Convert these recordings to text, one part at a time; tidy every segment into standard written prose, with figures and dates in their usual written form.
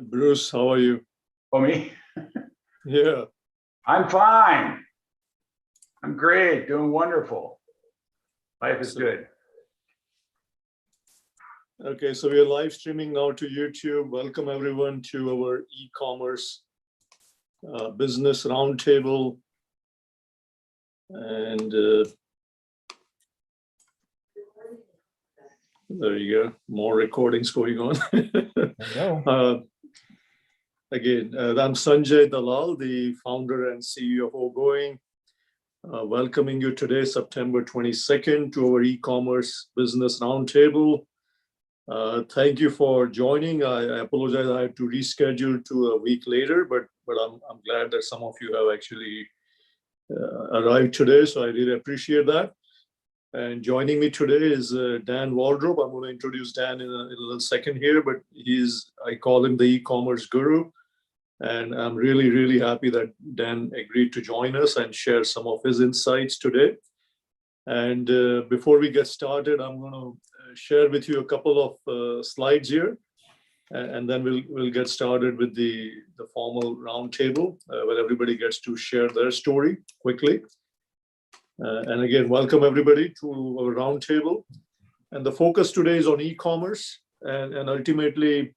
Bruce, how are you? Oh, me? Yeah. I'm fine. I'm great, doing wonderful. Life is good. Okay, so we are live streaming now to YouTube. Welcome everyone to our e-commerce business roundtable. And there you go, more recordings going on. Again, I'm Sanjay Dalal, the founder and CEO of oGoing. Welcoming you today, September 22nd, to our e-commerce business roundtable. Thank you for joining. I apologize, I had to reschedule to a week later, but I'm glad that some of you have actually arrived today, so I really appreciate that. And joining me today is Dan Waldrop. I'm going to introduce Dan in a little second here, but I call him the e-commerce guru. And I'm really, really happy that Dan agreed to join us and share some of his insights today. And before we get started, I'm going to share with you a couple of slides here, and then we'll get started with the formal roundtable where everybody gets to share their story quickly. And again, welcome everybody to our roundtable. And the focus today is on e-commerce and ultimately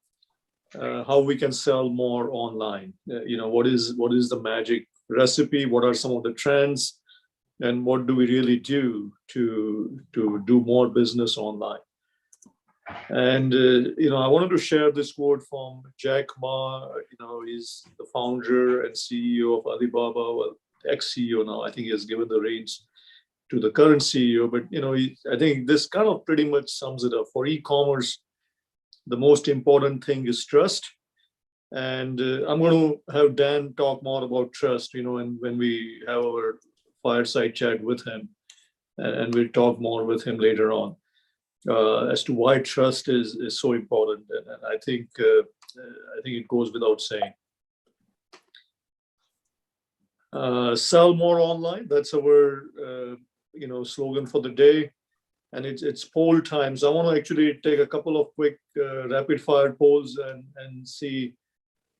how we can sell more online. What is the magic recipe? What are some of the trends? And what do we really do to do more business online? And I wanted to share this quote from Jack Ma. He's the founder and CEO of Alibaba, well, ex-CEO now. I think he has given the reins to the current CEO. But I think this kind of pretty much sums it up. For e-commerce, the most important thing is trust. And I'm going to have Dan talk more about trust, when we have our fireside chat with him, and we'll talk more with him later on as to why trust is so important. And I think it goes without saying. Sell more online. That's our slogan for the day. And it's poll time. So I want to actually take a couple of quick rapid fire polls and see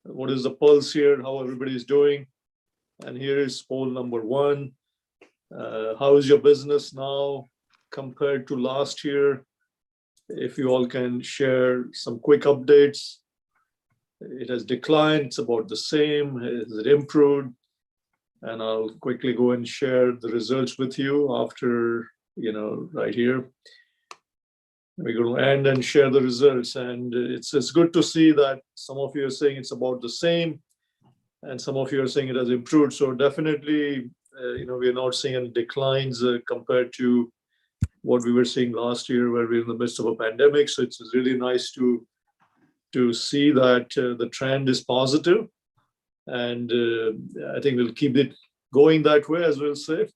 what is the pulse here, how everybody is doing. And here is poll number one. How is your business now compared to last year? If you all can share some quick updates. It has declined, it's about the same, has it improved? And I'll quickly go and share the results with you after, right here. We're going to end and share the results. And it's good to see that some of you are saying it's about the same, and some of you are saying it has improved. So definitely, we're not seeing any declines compared to what we were seeing last year, where we're in the midst of a pandemic. So it's really nice to see that the trend is positive. And I think we'll keep it going that way, as we'll say.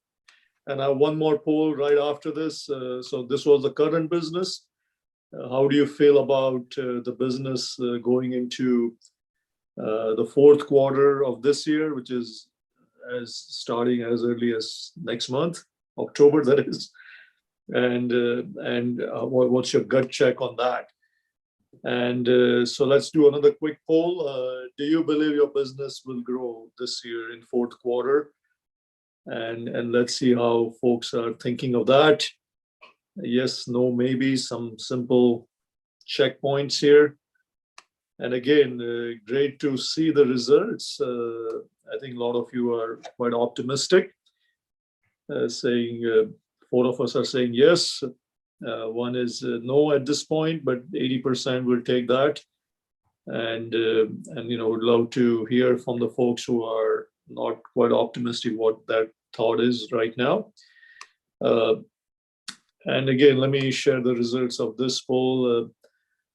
And I have one more poll right after this. So this was the current business. How do you feel about the business going into the fourth quarter of this year, which is starting as early as next month, October, that is. And what's your gut check on that? And so let's do another quick poll. Do you believe your business will grow this year in fourth quarter? And let's see how folks are thinking of that. Yes, no, maybe, some simple checkpoints here. And again, great to see the results. I think a lot of you are quite optimistic, saying 4 of us are saying yes. One is no at this point, but 80% will take that. And would love to hear from the folks who are not quite optimistic what that thought is right now. And again, let me share the results of this poll.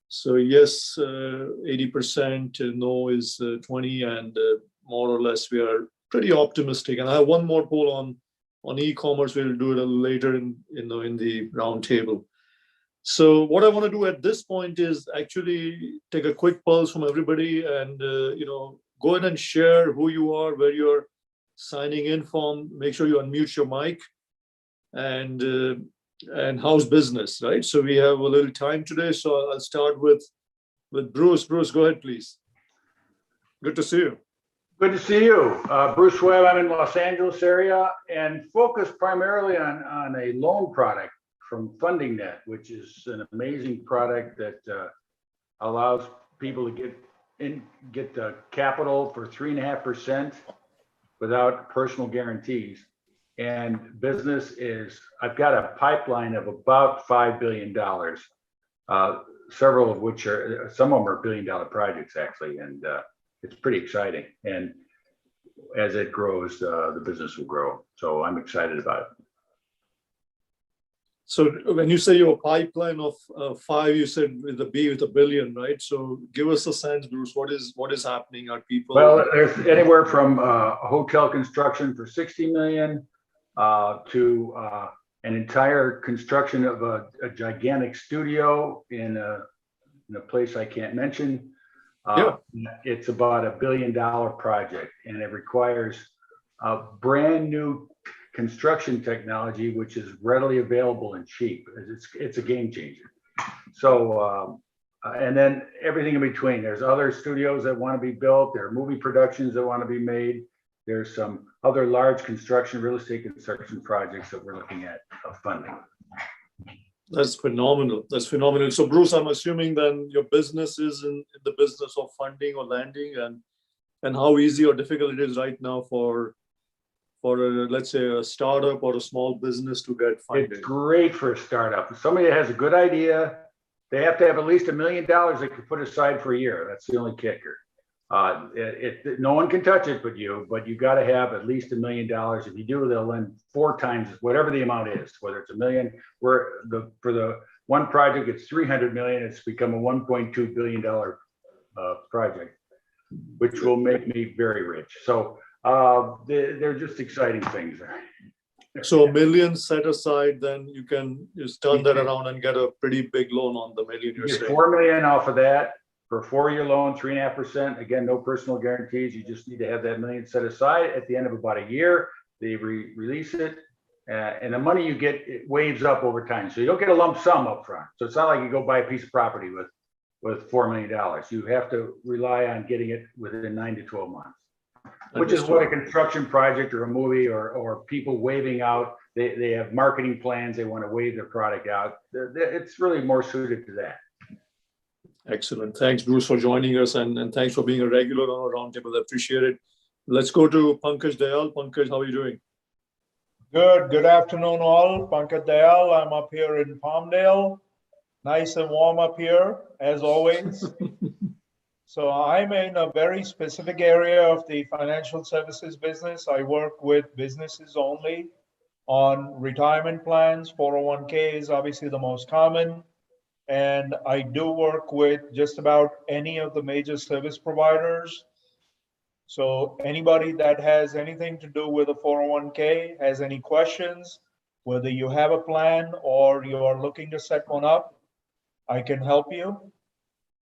So yes, 80%, no is 20, and more or less we are pretty optimistic. And I have one more poll on e-commerce. We'll do it a little later in the roundtable. So what I want to do at this point is actually take a quick pulse from everybody and go ahead and share who you are, where you're signing in from. Make sure you unmute your mic, and how's business, right? So we have a little time today. So I'll start with Bruce. Bruce, go ahead, please. Good to see you. Good to see you. Bruce Webb, I'm in Los Angeles area and focus primarily on a loan product from FundingNet, which is an amazing product that allows people to get the capital for 3.5% without personal guarantees. And I've got a pipeline of about $5 billion, several of which some of them are billion-dollar projects actually, and it's pretty exciting. And as it grows, the business will grow. So I'm excited about it. So when you say your pipeline of 5, you said with a billion, right? So give us a sense, Bruce, what is happening? Are people? Well, there's anywhere from hotel construction for 60 million to an entire construction of a gigantic studio in a place I can't mention. It's about $1 billion project, and it requires a brand new construction technology, which is readily available and cheap. It's a game changer. So, and then everything in between. There's other studios that want to be built. There are movie productions that want to be made. There's some other large construction, real estate construction projects that we're looking at funding. That's phenomenal. That's phenomenal. So Bruce, I'm assuming then your business is in the business of funding or lending, and how easy or difficult it is right now for let's say a startup or a small business to get funded. It's great for a startup. If somebody has a good idea, they have to have at least $1 million they can put aside for a year. That's the only kicker. No one can touch it but you got to have at least $1 million. If you do, they'll lend 4 times whatever the amount is, whether it's $1 million. For the one project, it's 300 million. It's become a $1.2 billion project, which will make me very rich. So they're just exciting things. So $1 million set aside, then you can just turn that around and get a pretty big loan on the $1 million. You get $4 million off of that. For a 4-year loan, 3.5%. Again, no personal guarantees. You just need to have that $1 million set aside. At the end of about a year, they release it, and the money you get, it waves up over time. So you don't get a lump sum up front. So it's not like you go buy a piece of property with $4 million. You have to rely on getting it within 9 to 12 months, which is what a construction project or a movie or people waving out. They have marketing plans. They want to wave their product out. It's really more suited to that. Excellent. Thanks, Bruce, for joining us, and thanks for being a regular on our roundtable. I appreciate it. Let's go to Pankaj Dayal. Pankaj, how are you doing? Good afternoon, all. Pankaj Dayal. I'm up here in Palmdale. Nice and warm up here, as always. So I'm in a very specific area of the financial services business. I work with businesses only on retirement plans. 401k is obviously the most common. And I do work with just about any of the major service providers. So anybody that has anything to do with a 401k, has any questions, whether you have a plan or you are looking to set one up, I can help you.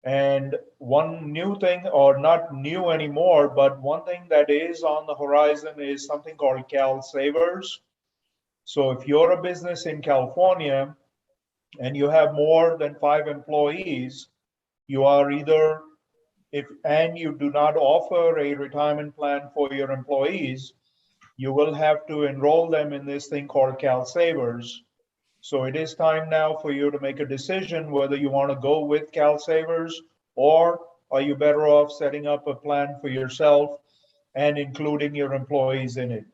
And one new thing, or not new anymore, but one thing that is on the horizon is something called Cal Savers. So if you're a business in California, and you have more than 5 employees, you are either, and you do not offer a retirement plan for your employees, you will have to enroll them in this thing called Cal Savers. So it is time now for you to make a decision whether you want to go with Cal Savers, or are you better off setting up a plan for yourself and including your employees in it.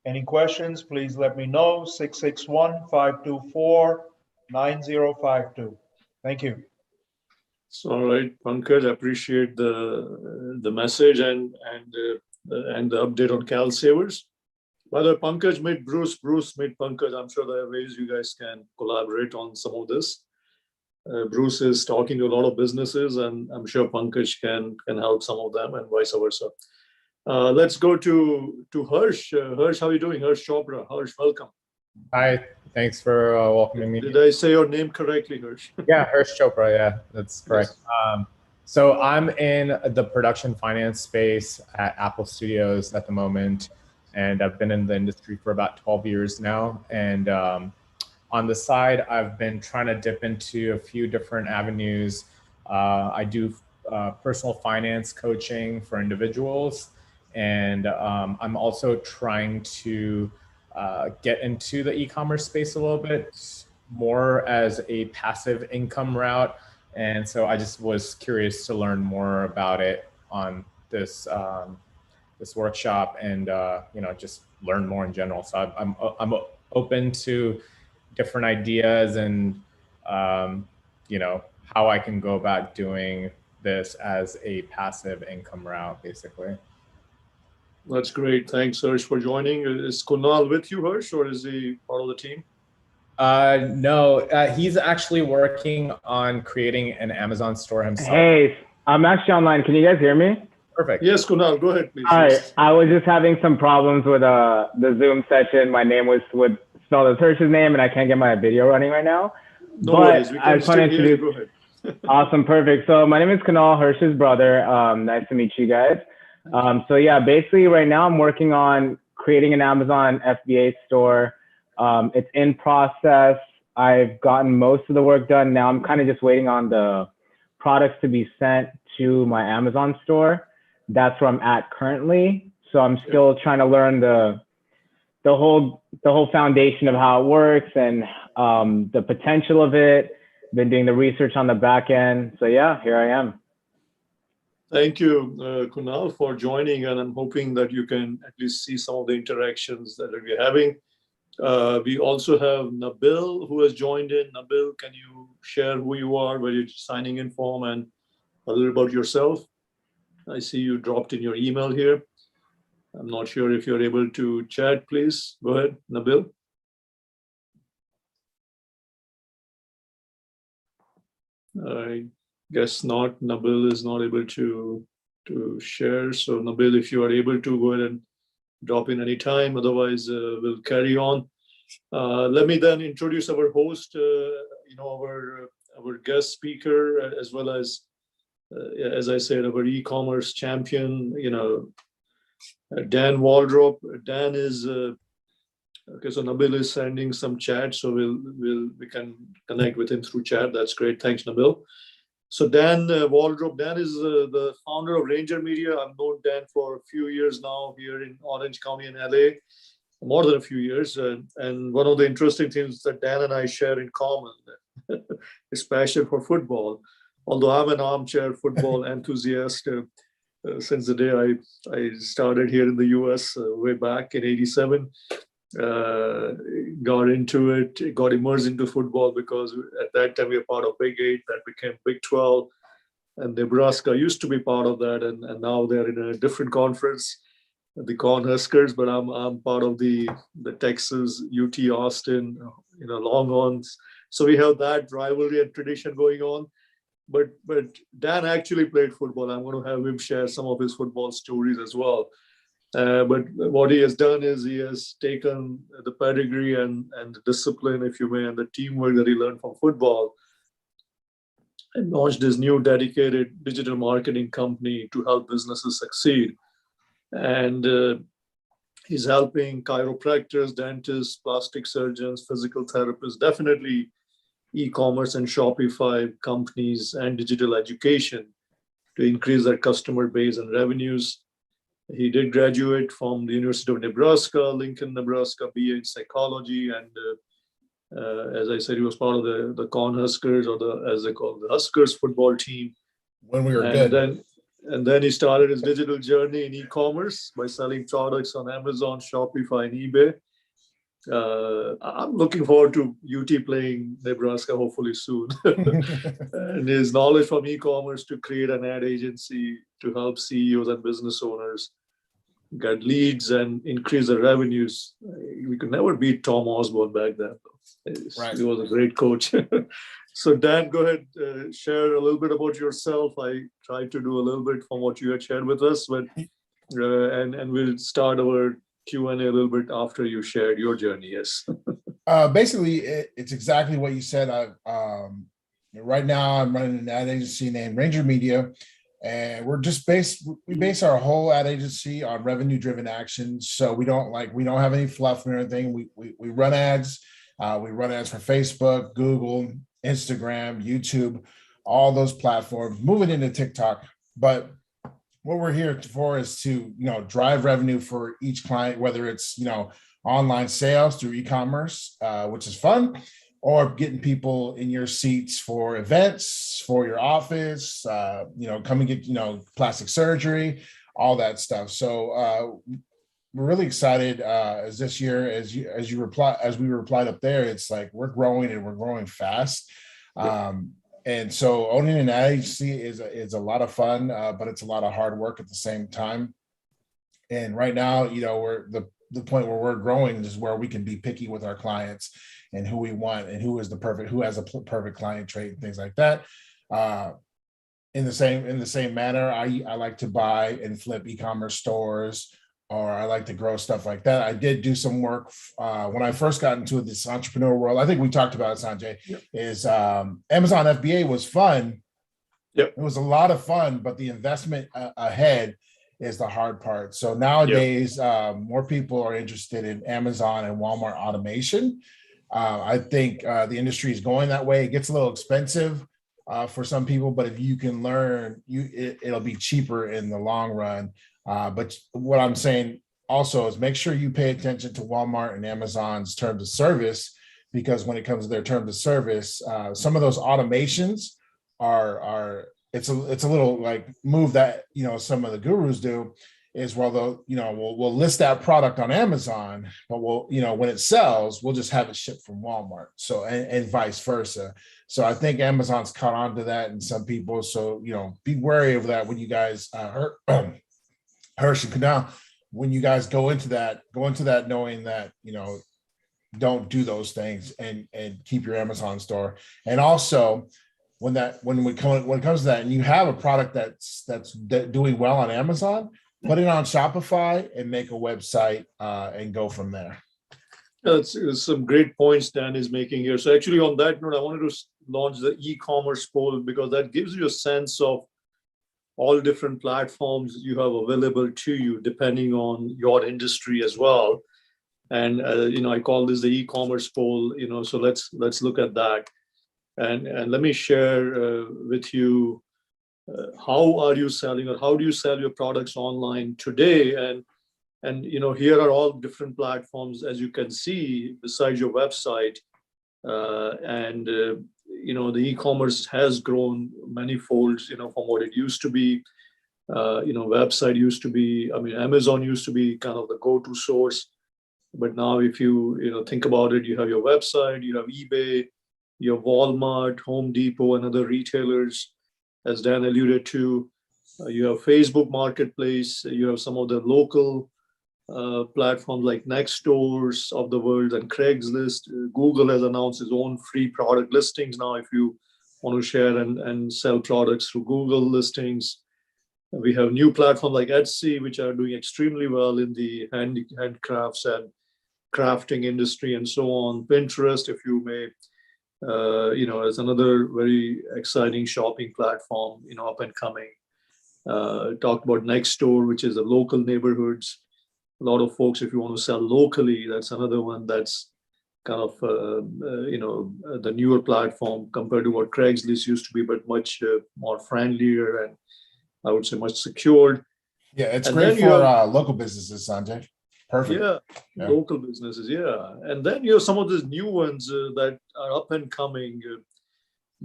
Any questions, please let me know. 661-524-9052. Thank you. All right, Pankaj, I appreciate the message and the update on Cal Savers. By the way, Pankaj meet Bruce, Bruce meet Pankaj. I'm sure there are ways you guys can collaborate on some of this. Bruce is talking to a lot of businesses, and I'm sure Pankaj can help some of them, and vice versa. Let's go to Harsh. Harsh, how are you doing? Harsh Chopra. Harsh, welcome. Hi, thanks for welcoming me. Did I say your name correctly, Harsh? Yeah, Harsh Chopra, yeah, that's correct. Yes. So I'm in the production finance space at Apple Studios at the moment, and I've been in the industry for about 12 years now. And on the side, I've been trying to dip into a few different avenues. I do personal finance coaching for individuals. And I'm also trying to get into the e-commerce space a little bit more as a passive income route. And so I just was curious to learn more about it on this this workshop, and just learn more in general. So I'm open to different ideas, and how I can go about doing this as a passive income route, basically. That's great. Thanks, Harsh, for joining. Is Kunal with you, Harsh, or is he part of the team? No, he's actually working on creating an Amazon store himself. Hey, I'm actually online. Can you guys hear me? Perfect. Yes, Kunal, go ahead, please. Hi, Yes. I was just having some problems with the Zoom session. My name was spelled as Hirsch's name, and I can't get my video running right now. No but worries. We I can just want to still hear you. introduce. Go ahead. Awesome, perfect. So my name is Kunal, Hirsch's brother. Nice to meet you guys. So yeah, basically right now I'm working on creating an Amazon FBA store. It's in process. I've gotten most of the work done. Now I'm kind of just waiting on the products to be sent to my Amazon store. That's where I'm at currently. So I'm still trying to learn the whole foundation of how it works and the potential of it. Been doing the research on the back end. So yeah, here I am. Thank you, Kunal, for joining, and I'm hoping that you can at least see some of the interactions that we're having. We also have Nabil, who has joined in. Nabil, can you share who you are, where you're signing in from, and a little about yourself? I see you dropped in your email here. I'm not sure if you're able to chat, please. Go ahead, Nabil. I guess not. Nabil is not able to share. So Nabil, if you are able to, go ahead and drop in any time. Otherwise, we'll carry on. Let me then introduce our host, our guest speaker, as well as I said, our e-commerce champion, Dan Waldrop. Dan is okay. So Nabil is sending some chat, so we can connect with him through chat. That's great. Thanks, Nabil. So Dan Waldrop. Dan is the founder of Ranger Media. I've known Dan for a few years now here in Orange County in LA, more than a few years. And one of the interesting things that Dan and I share in common is passion for football. Although I'm an armchair football enthusiast since the day I started here in the US way back in '87. Got into it, got immersed into football because at that time we were part of Big 8, that became Big 12, and Nebraska used to be part of that, and now they're in a different conference, the Cornhuskers, but I'm part of the Texas UT Austin, Longhorns. So we have that rivalry and tradition going on. But Dan actually played football. I'm going to have him share some of his football stories as well. But what he has done is he has taken the pedigree and the discipline, if you may, and the teamwork that he learned from football and launched his new dedicated digital marketing company to help businesses succeed. And he's helping chiropractors, dentists, plastic surgeons, physical therapists, definitely e-commerce and Shopify companies and digital education to increase their customer base and revenues. He did graduate from the University of Nebraska, Lincoln, Nebraska, BA in psychology. And as I said, he was part of the Cornhuskers, or as they call the Huskers football team. When we were good. And then he started his digital journey in e-commerce by selling products on Amazon, Shopify, and eBay. I'm looking forward to UT playing Nebraska hopefully soon. And his knowledge from e-commerce to create an ad agency to help CEOs and business owners get leads and increase their revenues. We could never beat Tom Osborne back then. Right. He was a great coach. So Dan, go ahead, share a little bit about yourself. I tried to do a little bit from what you had shared with us, but and we'll start our Q&A a little bit after you shared your journey. Yes. Basically, it's exactly what you said. Right now I'm running an ad agency named Ranger Media, and we base our whole ad agency on revenue-driven actions. So we don't have any fluff or anything. We run ads. We run ads for Facebook, Google, Instagram, YouTube. all those platforms, moving into TikTok. But what we're here for is to, drive revenue for each client, whether it's, online sales through e-commerce, which is fun, or getting people in your seats for events, for your office, come and get, plastic surgery, all that stuff. So we're really excited as this year, as we replied up there, it's like we're growing and we're growing fast. And so owning an ad agency is a lot of fun, but it's a lot of hard work at the same time. And right now, we're the point where we're growing is where we can be picky with our clients and who we want and who has a perfect client trait and things like that. In the same manner, I like to buy and flip e-commerce stores, or I like to grow stuff like that. I did do some work when I first got into this entrepreneur world. I think we talked about it, Sanjay. Yep. Is Amazon FBA was fun. Yep. It was a lot of fun, but the investment ahead is the hard part. So nowadays, more people are interested in Amazon and Walmart automation. I think the industry is going that way. It gets a little expensive for some people, but if you can learn, it'll be cheaper in the long run. But what I'm saying also is make sure you pay attention to Walmart and Amazon's terms of service, because when it comes to their terms of service, some of those automations are it's a little like move that some of the gurus do is, well, we'll list that product on Amazon, but when it sells, we'll just have it shipped from Walmart. So and vice versa. So I think Amazon's caught on to that, and some people. So be wary of that when you guys Hirsch and Canal, when you guys go into that knowing that don't do those things, and keep your Amazon store. And also when it comes to that, and you have a product that's doing well on Amazon, put it on Shopify and make a website and go from there. That's some great points Dan is making here. So actually on that note, I wanted to launch the e-commerce poll, because that gives you a sense of all different platforms you have available to you, depending on your industry as well. And I call this the e-commerce poll. So let's look at that, and let me share with you how are you selling, or how do you sell your products online today? And here are all different platforms, as you can see, besides your website. The e-commerce has grown many folds, from what it used to be. Website used to be, Amazon used to be kind of the go-to source. But now if you think about it, you have your website, you have eBay, you have Walmart, Home Depot, and other retailers, as Dan alluded to. You have Facebook Marketplace, you have some of the local platforms like Nextdoors of the world and Craigslist. Google has announced its own free product listings now if you want to share and sell products through Google listings. We have new platforms like Etsy, which are doing extremely well in the handcrafts and crafting industry and so on. Pinterest, if you may, is another very exciting shopping platform, up and coming. Talked about Nextdoor, which is the local neighborhoods. A lot of folks, if you want to sell locally, that's another one that's kind of, the newer platform compared to what Craigslist used to be, but much more friendlier and I would say much secured. Yeah, it's great for local businesses, Sanjay. Perfect. Yeah, local businesses, yeah. And then you have some of these new ones that are up and coming.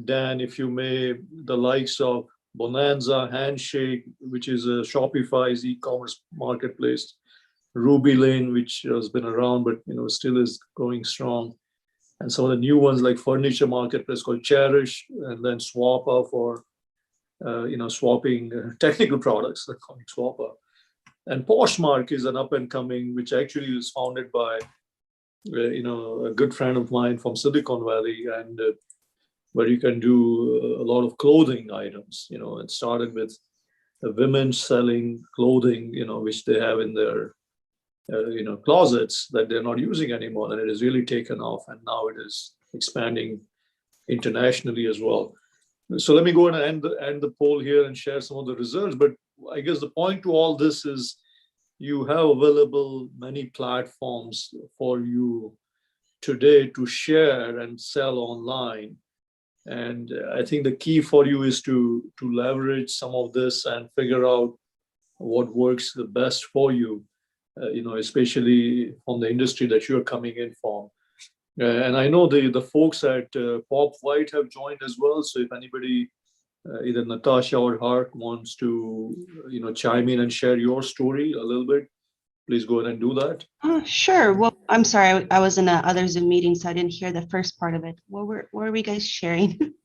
Dan, if you may, the likes of Bonanza, Handshake, which is Shopify's e-commerce marketplace. Ruby Lane, which has been around, but still is growing strong. And some of the new ones like furniture marketplace called Cherish, and then Swapper for swapping technical products. They're called Swapper. And Poshmark is an up and coming, which actually was founded by a good friend of mine from Silicon Valley, and where you can do a lot of clothing items. It started with the women selling clothing, which they have in their closets that they're not using anymore, and it has really taken off, and now it is expanding internationally as well. So let me go and end the poll here and share some of the results. But I guess the point to all this is you have available many platforms for you today to share and sell online. And I think the key for you is to leverage some of this and figure out what works the best for you, especially from the industry that you're coming in from. And I know the folks at Pop White have joined as well. So if anybody, either Natasha or Hark, wants to, chime in and share your story a little bit, please go ahead and do that. Sure. Well, I'm sorry, I was in other Zoom meeting, so I didn't hear the first part of it. What were we guys sharing?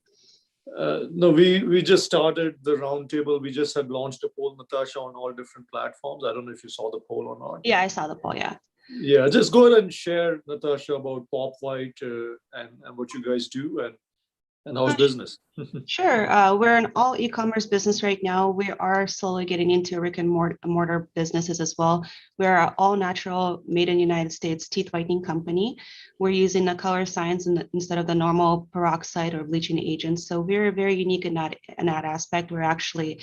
No, we just started the roundtable. We just had launched a poll, Natasha, on all different platforms. I don't know if you saw the poll or not. Yeah, I saw the poll. Yeah. Yeah, just go ahead and share, Natasha, about Pop White and what you guys do and how's business. Sure. We're an all e-commerce business right now. We are slowly getting into brick and mortar businesses as well. We're an all natural, made in United States teeth whitening company. We're using the color science instead of the normal peroxide or bleaching agents. So we're very unique in that aspect. We're actually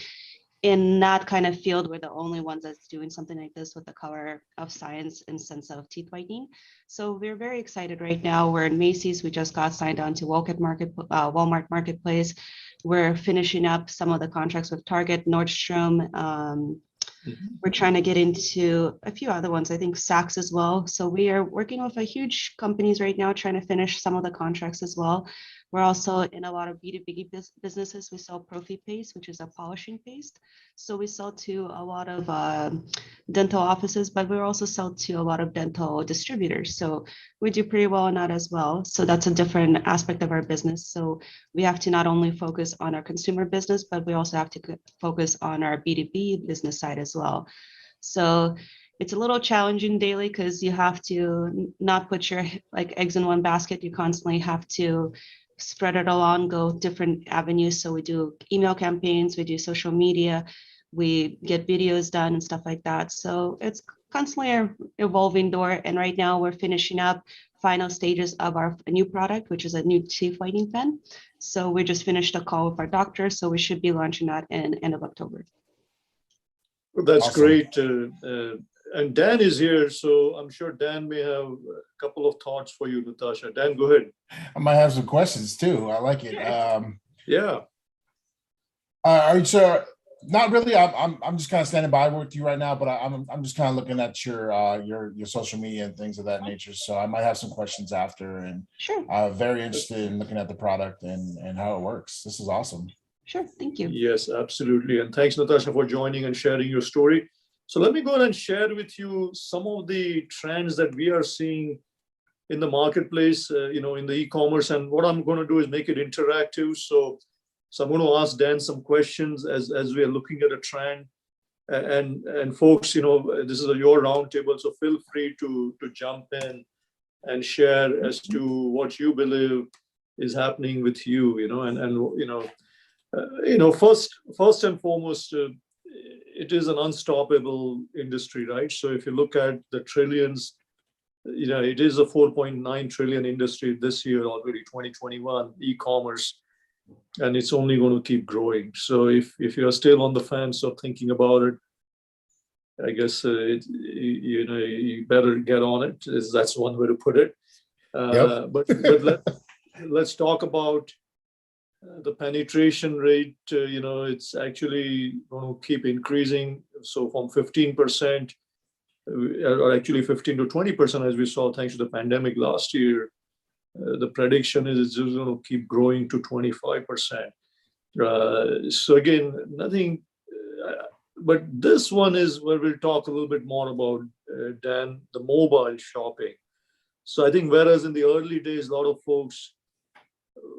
in that kind of field, we're the only ones that's doing something like this with the color of science in sense of teeth whitening. So we're very excited right now. We're in Macy's. We just got signed on to Walmart Marketplace. We're finishing up some of the contracts with Target, Nordstrom. We're trying to get into a few other ones, I think Saks as well. So we are working with a huge companies right now, trying to finish some of the contracts as well. We're also in a lot of B2B businesses. We sell Profi paste, which is a polishing paste. So we sell to a lot of dental offices, but we also sell to a lot of dental distributors. So we do pretty well on that as well. So that's a different aspect of our business. So we have to not only focus on our consumer business, but we also have to focus on our B2B business side as well. So it's a little challenging daily because you have to not put your eggs in one basket. You constantly have to spread it along, go different avenues. So we do email campaigns, we do social media, we get videos done and stuff like that. So it's constantly an evolving door. And right now we're finishing up final stages of our new product, which is a new teeth whitening pen. So we just finished a call with our doctor. So we should be launching that in end of October. That's Awesome. great. And Dan is here, so I'm sure Dan may have a couple of thoughts for you, Natasha. Dan, go ahead. I might have some questions too. I like it. Yeah. So not really. I'm just kind of standing by with you right now, but I'm just kind of looking at your social media and things of that nature. So I might have some questions after, and Sure. I'm very interested in looking at the product and how it works. This is awesome. Sure. Thank you. Yes, absolutely. And thanks, Natasha, for joining and sharing your story. So let me go ahead and share with you some of the trends that we are seeing in the marketplace, in the e-commerce. And what I'm going to do is make it interactive. So I'm going to ask Dan some questions as we are looking at a trend. And folks, this is your roundtable, so feel free to jump in and share as to what you believe is happening with you. First and foremost, it is an unstoppable industry, right? So if you look at the trillions, it is a 4.9 trillion industry this year already, 2021, e-commerce, and it's only going to keep growing. So if you're still on the fence of thinking about it, I guess you better get on it. That's one way to put it. Yep. But let's talk about the penetration rate. It's actually going to keep increasing. So from 15%, or actually 15 to 20%, as we saw thanks to the pandemic last year, the prediction is it's just going to keep growing to 25%. So again, nothing. But this one is where we'll talk a little bit more about, Dan, the mobile shopping. So I think whereas in the early days, a lot of folks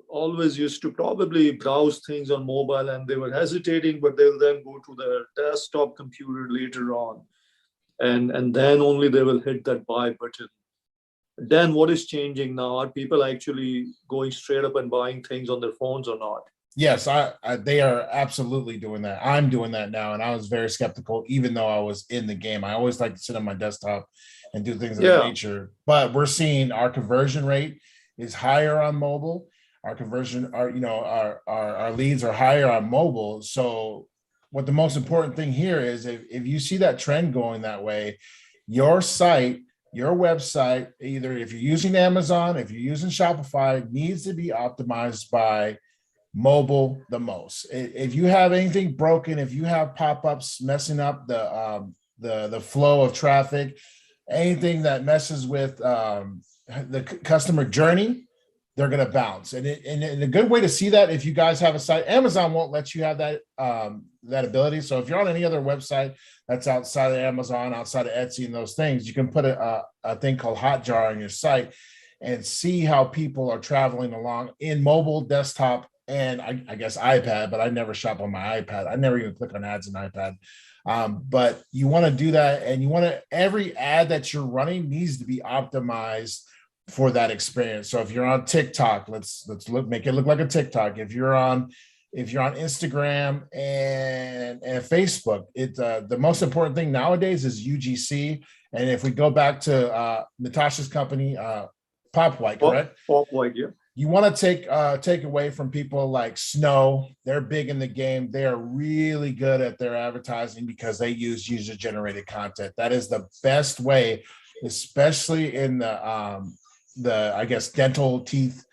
always used to probably browse things on mobile and they were hesitating, but they'll then go to their desktop computer later on. And then only they will hit that buy button. Dan, what is changing now? Are people actually going straight up and buying things on their phones or not? Yes, they are absolutely doing that. I'm doing that now, and I was very skeptical, even though I was in the game. I always like to sit on my desktop and do things of that nature. But we're seeing our conversion rate is higher on mobile. Our conversion, our leads are higher on mobile. So what the most important thing here is if you see that trend going that way, your site, your website, either if you're using Amazon, if you're using Shopify, needs to be optimized by mobile the most. If you have anything broken, if you have pop-ups messing up the flow of traffic, anything that messes with the customer journey, they're going to bounce. And a good way to see that, if you guys have a site, Amazon won't let you have that that ability. So if you're on any other website that's outside of Amazon, outside of Etsy and those things, you can put a thing called Hotjar on your site and see how people are traveling along in mobile, desktop, and I guess iPad, but I never shop on my iPad. I never even click on ads on iPad. But you want to do that, and you want to, every ad that you're running needs to be optimized for that experience. So if you're on TikTok, let's make it look like a TikTok. If you're on Instagram and Facebook, the most important thing nowadays is UGC. And if we go back to Natasha's company, Pop White, correct? Pop White, yeah. You want to take away from people like Snow. They're big in the game. They are really good at their advertising because they use user-generated content. That is the best way, especially in the I guess dental teeth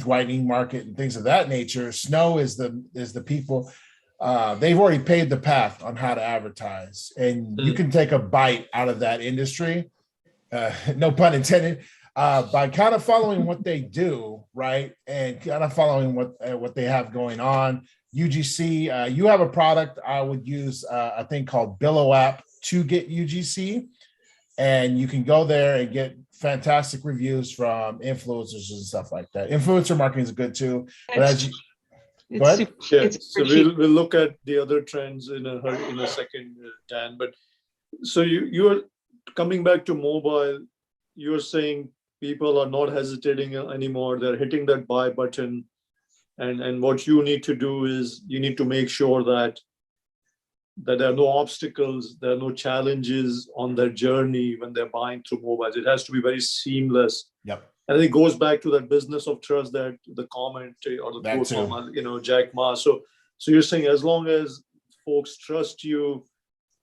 whitening market and things of that nature. Snow is the people. They've already paved the path on how to advertise, and you can take a bite out of that industry. No pun intended. By kind of following what they do, right, and kind of following what they have going on. UGC, you have a product. I would use a thing called Billo app to get UGC, and you can go there and get fantastic reviews from influencers and stuff like that. Influencer marketing is good too. But as you go ahead. So we'll look at the other trends in a second, Dan. But so you're coming back to mobile. You're saying people are not hesitating anymore. They're hitting that buy button. And what you need to do is you need to make sure that there are no obstacles, there are no challenges on their journey when they're buying through mobiles. It has to be very seamless. Yep. And it goes back to that business of trust, that the comment or the quote from Jack Ma. So you're saying as long as folks trust you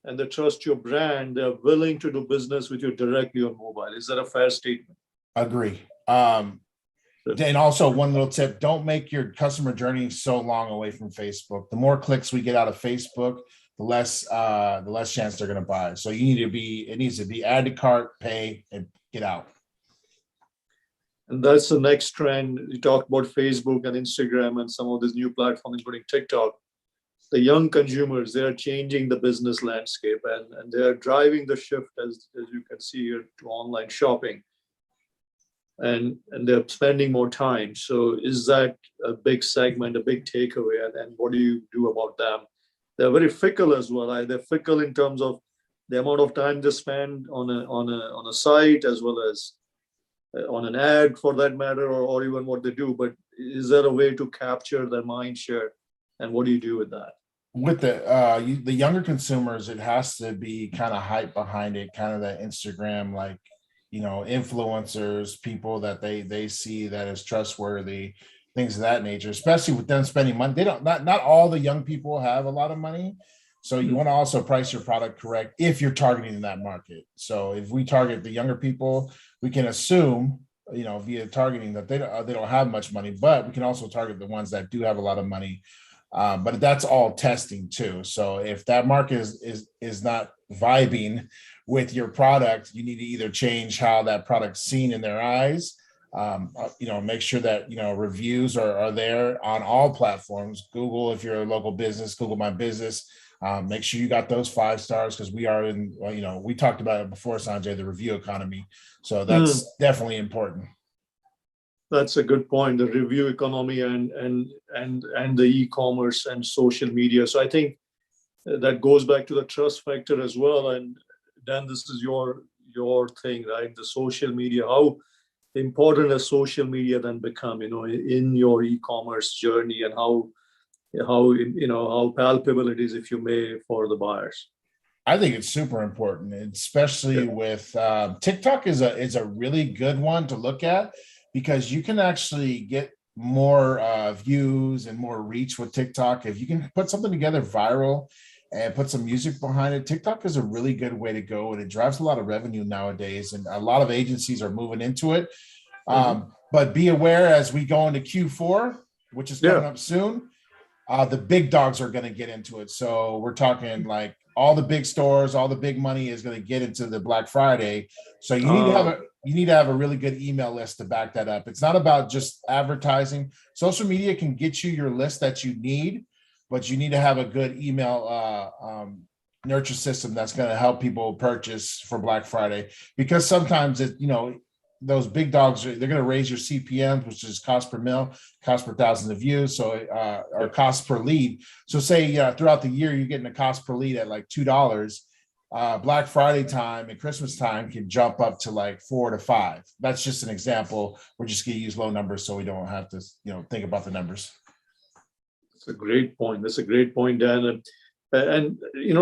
and they trust your brand, they're willing to do business with you directly on mobile. Is that a fair statement? Agree. And also one little tip, don't make your customer journey so long away from Facebook. The more clicks we get out of Facebook, the less chance they're going to buy. So it needs to be add to cart, pay, and get out. And that's the next trend. You talked about Facebook and Instagram and some of these new platforms, including TikTok. The young consumers, they are changing the business landscape, and they are driving the shift, as you can see here, to online shopping. And they're spending more time. So is that a big segment, a big takeaway? And what do you do about them? They're very fickle as well. They're fickle in terms of the amount of time they spend on a site, as well as on an ad for that matter, or even what they do. But is there a way to capture their mind share? And what do you do with that? With the younger consumers, it has to be kind of hype behind it, kind of that Instagram, like, influencers, people that they see that is trustworthy, things of that nature, especially with them spending money. They don't, not all the young people have a lot of money. So you want to also price your product correct if you're targeting that market. So if we target the younger people, we can assume, via targeting that they don't have much money, but we can also target the ones that do have a lot of money. But that's all testing too. So if that market is not vibing with your product, you need to either change how that product's seen in their eyes, make sure that, reviews are there on all platforms. Google, if you're a local business, Google My Business, make sure you got those 5 stars, because we are in, we talked about it before, Sanjay, the review economy. So that's definitely important. That's a good point. The review economy and the e-commerce and social media. So I think that goes back to the trust factor as well. And Dan, this is your thing, right? The social media. How important has social media then become, in your e-commerce journey, and how palpable it is, if you may, for the buyers? I think it's super important, especially with TikTok is a really good one to look at, because you can actually get more views and more reach with TikTok. If you can put something together viral and put some music behind it, TikTok is a really good way to go, and it drives a lot of revenue nowadays, and a lot of agencies are moving into it. But be aware, as we go into Q4, which is coming up soon, the big dogs are going to get into it. So we're talking like all the big stores, all the big money is going to get into the Black Friday. So you need to have a really good email list to back that up. It's not about just advertising. Social media can get you your list that you need, but you need to have a good email nurture system that's going to help people purchase for Black Friday, because sometimes those big dogs they're going to raise your CPMs, which is cost per mil, cost per thousand of views, so or cost per lead. So say throughout the year you're getting a cost per lead at like $2. Black Friday time and Christmas time can jump up to like 4 to 5. That's just an example. We're just going to use low numbers so we don't have to think about the numbers. That's a great point. That's a great point, Dan. And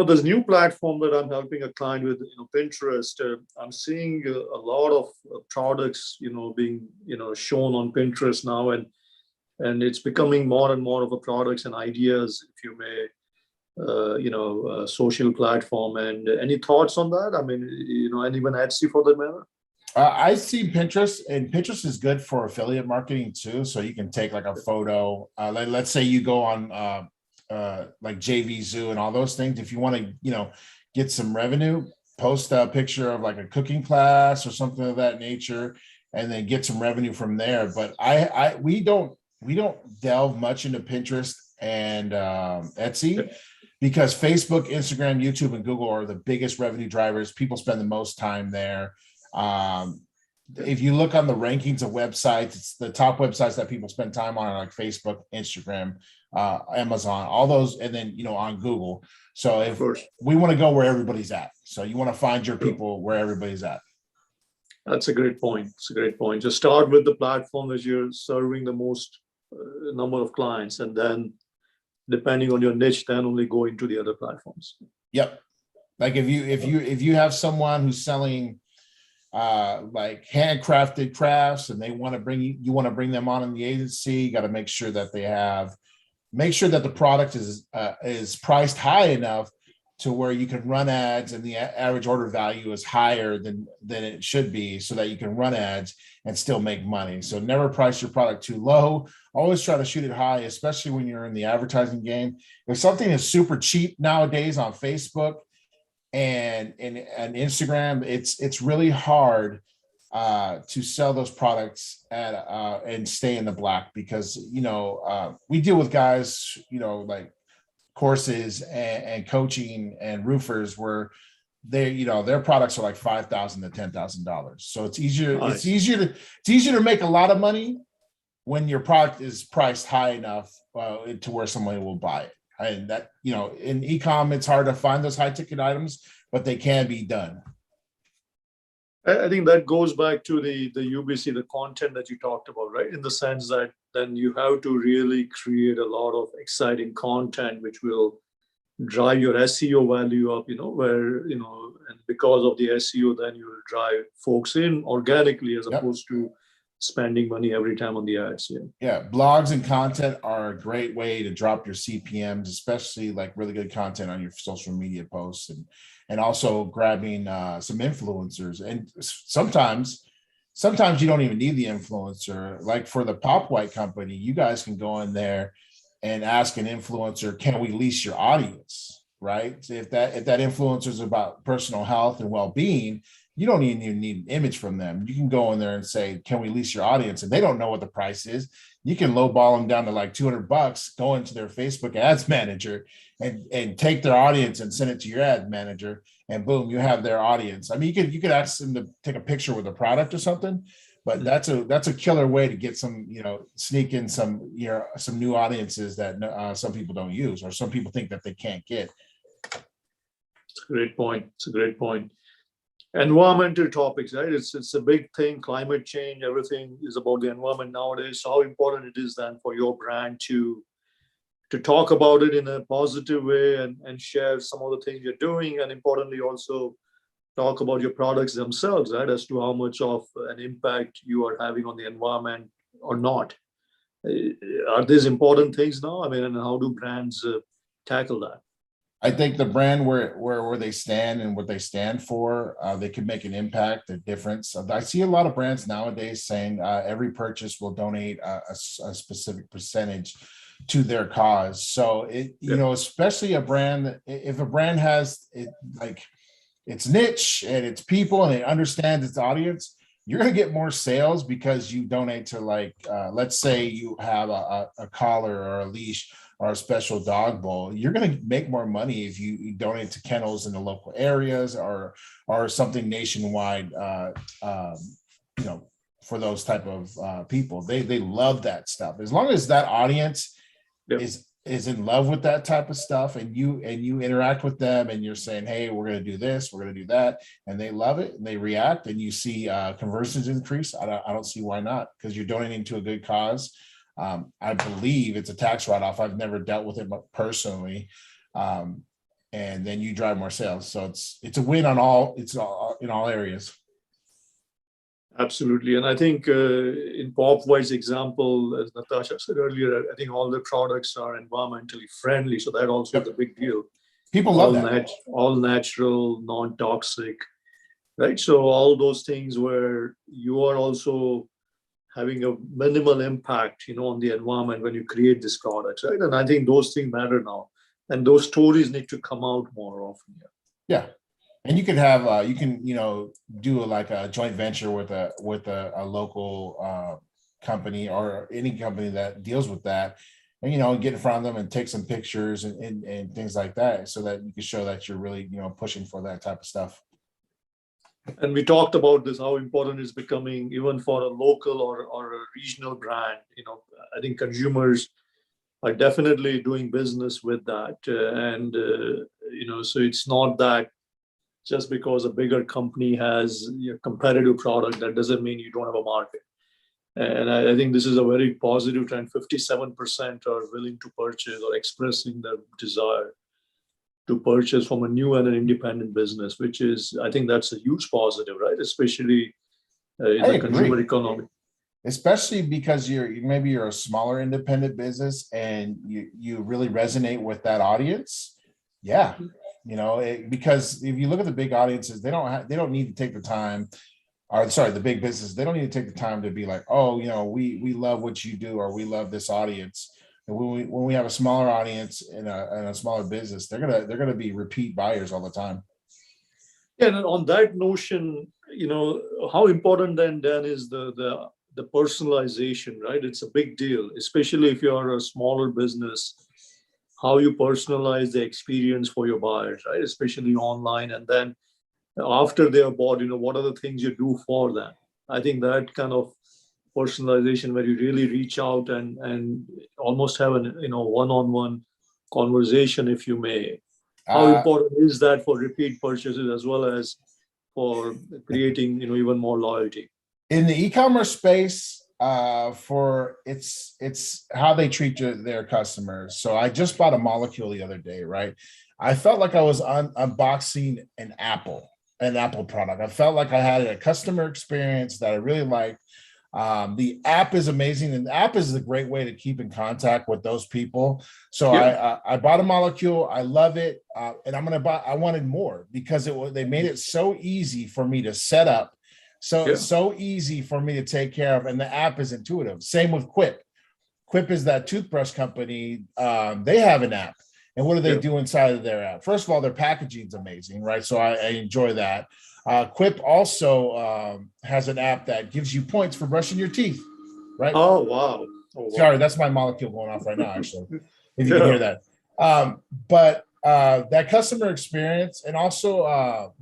this new platform that I'm helping a client with, Pinterest, I'm seeing a lot of products, being, shown on Pinterest now, and it's becoming more and more of a products and ideas, if you may, social platform. And any thoughts on that? I mean, and even Etsy for that matter? I see Pinterest, and Pinterest is good for affiliate marketing too. So you can take like a photo. Let's say you go on like JV Zoo and all those things. If you want to, get some revenue, post a picture of like a cooking class or something of that nature, and then get some revenue from there. But we don't delve much into Pinterest and Etsy, because Facebook, Instagram, YouTube, and Google are the biggest revenue drivers. People spend the most time there. If you look on the rankings of websites, it's the top websites that people spend time on are like Facebook, Instagram, Amazon, all those, and then on Google. So if we want to go where everybody's at, so you want to find your people where everybody's at. That's a great point. It's a great point. Just start with the platform that you're serving the most number of clients, and then depending on your niche, then only go into the other platforms. Yep. Like if you have someone who's selling like handcrafted crafts and you want to bring them on in the agency, you got to make sure that the product is priced high enough to where you can run ads and the average order value is higher than it should be, so that you can run ads and still make money. So never price your product too low. Always try to shoot it high, especially when you're in the advertising game. If something is super cheap nowadays on Facebook and Instagram, it's really hard to sell those products and stay in the black, because we deal with guys like courses and coaching and roofers where their products are like $5,000 to $10,000. So it's easier. Nice. It's easier to make a lot of money when your product is priced high enough to where somebody will buy it. And that, in e-com, it's hard to find those high ticket items, but they can be done. I think that goes back to the UBC, the content that you talked about, right? In the sense that then you have to really create a lot of exciting content, which will drive your SEO value up, where, and because of the SEO, then you will drive folks in organically as opposed to spending money every time on the ads. Yeah. Blogs and content are a great way to drop your CPMs, especially like really good content on your social media posts, and also grabbing some influencers. And sometimes you don't even need the influencer. Like for the Pop White company, you guys can go in there and ask an influencer, can we lease your audience, right? So if that influencer is about personal health and well-being, you don't even need an image from them. You can go in there and say, can we lease your audience? And they don't know what the price is. You can lowball them down to like $200, go into their Facebook ads manager and take their audience and send it to your ad manager, and boom, you have their audience. I mean, you could ask them to take a picture with a product or something, but that's a killer way to get some, sneak in some new audiences that some people don't use, or some people think that they can't get. It's a great point. It's a great point. Environmental topics, right? It's a big thing. Climate change, everything is about the environment nowadays. So how important it is then for your brand to talk about it in a positive way and share some of the things you're doing, and importantly also talk about your products themselves, right? As to how much of an impact you are having on the environment or not. Are these important things now? I mean, and how do brands tackle that? I think the brand where they stand and what they stand for, they can make an impact, a difference. I see a lot of brands nowadays saying every purchase will donate a specific percentage to their cause. So especially a brand, if a brand has it like its niche and its people and it understands its audience, you're going to get more sales because you donate to let's say you have a collar or a leash or a special dog bowl. You're going to make more money if you donate to kennels in the local areas or something nationwide, for those type of people. They love that stuff. As long as that audience is in love with that type of stuff and you interact with them and you're saying, hey, we're going to do this, we're going to do that, and they love it and they react and you see conversions increase, I don't see why not, because you're donating to a good cause. I believe it's a tax write-off. I've never dealt with it personally. And then you drive more sales. So it's a win in all areas. Absolutely. And I think in Popwhite's example, as Natasha said earlier, I think all the products are environmentally friendly. So that also is a big deal. People love that. All natural, non-toxic, right? So all those things where you are also having a minimal impact, on the environment when you create these products, right? And I think those things matter now. And those stories need to come out more often. Yeah. And you can have do a joint venture with a local company or any company that deals with that, and get in front of them and take some pictures and things like that, so that you can show that you're really pushing for that type of stuff. And we talked about this, how important it's becoming even for a local or a regional brand. I think consumers are definitely doing business with that, so it's not that just because a bigger company has a competitive product, that doesn't mean you don't have a market. And I think this is a very positive trend. 57% are willing to purchase or expressing their desire to purchase from a new and an independent business, which is, I think that's a huge positive, right? Especially in the consumer economy. Especially because you're a smaller independent business and you really resonate with that audience. Yeah. Because if you look at the big audiences, they don't need to take the time, the big business, they don't need to take the time to be like, oh, we love what you do, or we love this audience. And when we have a smaller audience in a smaller business, they're gonna be repeat buyers all the time. Yeah, and on that notion, how important then is the personalization, right? It's a big deal, especially if you're a smaller business. How you personalize the experience for your buyers, right? Especially online. And then after they are bought, what are the things you do for them? I think that kind of personalization where you really reach out and almost have an, one-on-one conversation, if you may. How important is that for repeat purchases as well as for creating, even more loyalty? In the e-commerce space, it's how they treat their customers. So I just bought a molecule the other day, right? I felt like I was unboxing an Apple product. I felt like I had a customer experience that I really liked. The app is amazing, and the app is a great way to keep in contact with those people. So I bought a molecule. I love it, and I wanted more because they made it so easy for me to set up. So easy for me to take care of, and the app is intuitive. Same with Quip. Quip is that toothbrush company. They have an app, and what do they do inside of their app? First of all, their packaging is amazing, right? So I enjoy that. Quip also has an app that gives you points for brushing your teeth, right? Oh, wow. Sorry, that's my molecule going off right now, actually, if you can hear that. But that customer experience, and also,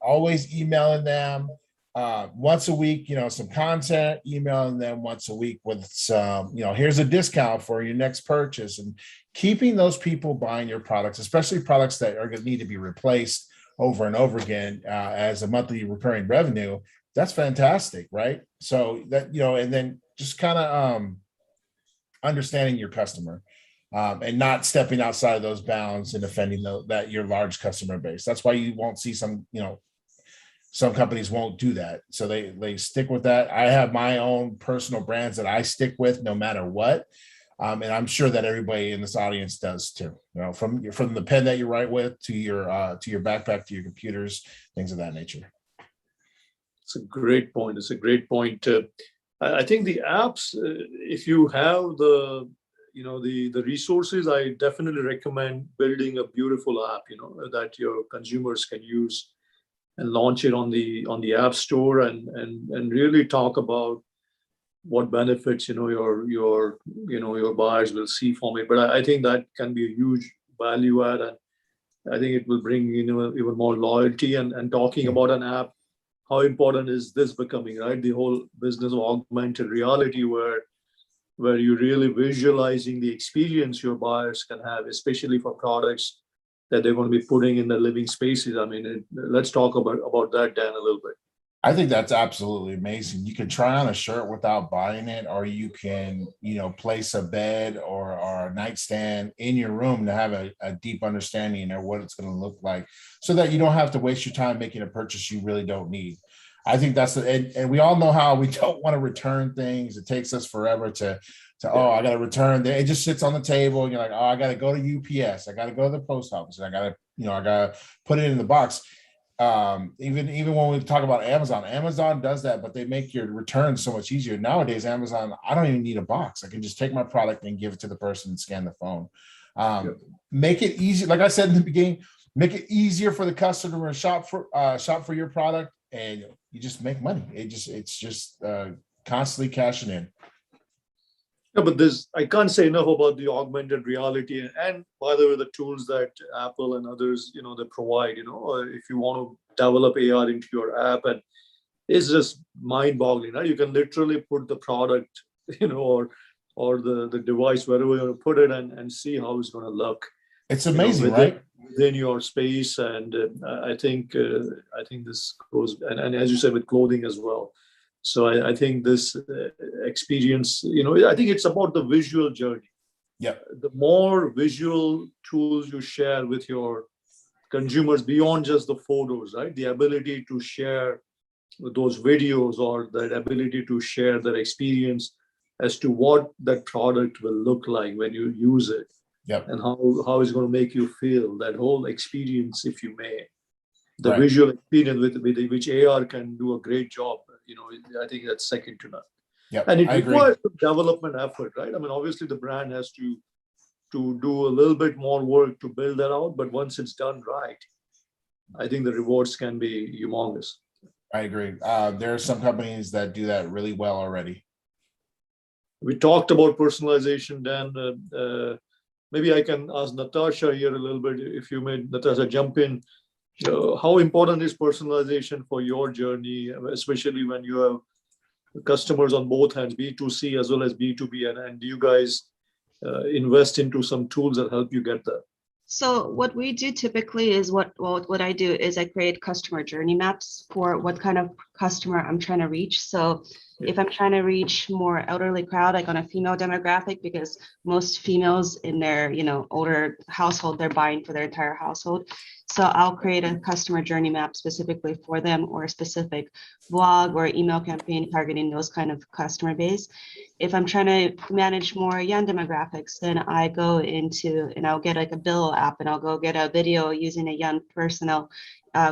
always emailing them once a week, some content, emailing them once a week with some, here's a discount for your next purchase, and keeping those people buying your products, especially products that are going to need to be replaced over and over again as a monthly recurring revenue. That's fantastic, right? So that, and then just kind of understanding your customer and not stepping outside of those bounds and offending your large customer base. That's why you won't see some companies won't do that. So they stick with that. I have my own personal brands that I stick with no matter what. And I'm sure that everybody in this audience does too. From the pen that you write with to your backpack to your computers, things of that nature. It's a great point. It's a great point. I think the apps, if you have the resources, I definitely recommend building a beautiful app, that your consumers can use and launch it on the App Store and really talk about what benefits your buyers will see from it. But I think that can be a huge value add, and I think it will bring even more loyalty. And talking about an app, how important is this becoming, right? The whole business of augmented reality, where you're really visualizing the experience your buyers can have, especially for products that they're going to be putting in the living spaces. I mean, let's talk about that, Dan, a little bit. I think that's absolutely amazing. You can try on a shirt without buying it, or you can, place a bed or a nightstand in your room to have a deep understanding of what it's going to look like, so that you don't have to waste your time making a purchase you really don't need. I think that's and we all know how we don't want to return things. It takes us forever to I got to return. It just sits on the table, and you're like, oh, I got to go to UPS. I got to go to the post office. And I got to put it in the box. Even when we talk about Amazon does that, but they make your return so much easier. Nowadays, Amazon, I don't even need a box. I can just take my product and give it to the person and scan the phone. Make it easy. Like I said in the beginning, make it easier for the customer to shop for your product, and you just make money. It's just constantly cashing in. Yeah, but I can't say enough about the augmented reality, and by the way, the tools that Apple and others, they provide, if you want to develop AR into your app, and it's just mind-boggling, right? You can literally put the product, or the device wherever you want to put it, and see how it's going to look. It's amazing, right? Within your space, and I think this goes, and as you said, with clothing as well. So I think this experience, I think it's about the visual journey. Yeah. The more visual tools you share with your consumers beyond just the photos, right? The ability to share those videos, or that ability to share their experience as to what that product will look like when you use it. Yep. And how it's going to make you feel, that whole experience, if you may. The Right. visual experience with which AR can do a great job. I think that's second to none. Yep, And it I agree. requires some development effort, right? I mean, obviously the brand has to do a little bit more work to build that out, but once it's done right, I think the rewards can be humongous. I agree. There are some companies that do that really well already. We talked about personalization, Dan. Maybe I can ask Natasha here a little bit, if you may, Natasha, jump in. How important is personalization for your journey, especially when you have customers on both hands, B2C as well as B2B, and do you guys invest into some tools that help you get there? So what we do typically is what I do is I create customer journey maps for what kind of customer I'm trying to reach. So if I'm trying to reach more elderly crowd, like on a female demographic, because most females in their older household, they're buying for their entire household. So I'll create a customer journey map specifically for them, or a specific blog or email campaign targeting those kind of customer base. If I'm trying to manage more young demographics, then I go into and I'll get like a Bill app, and I'll go get a video using a young person,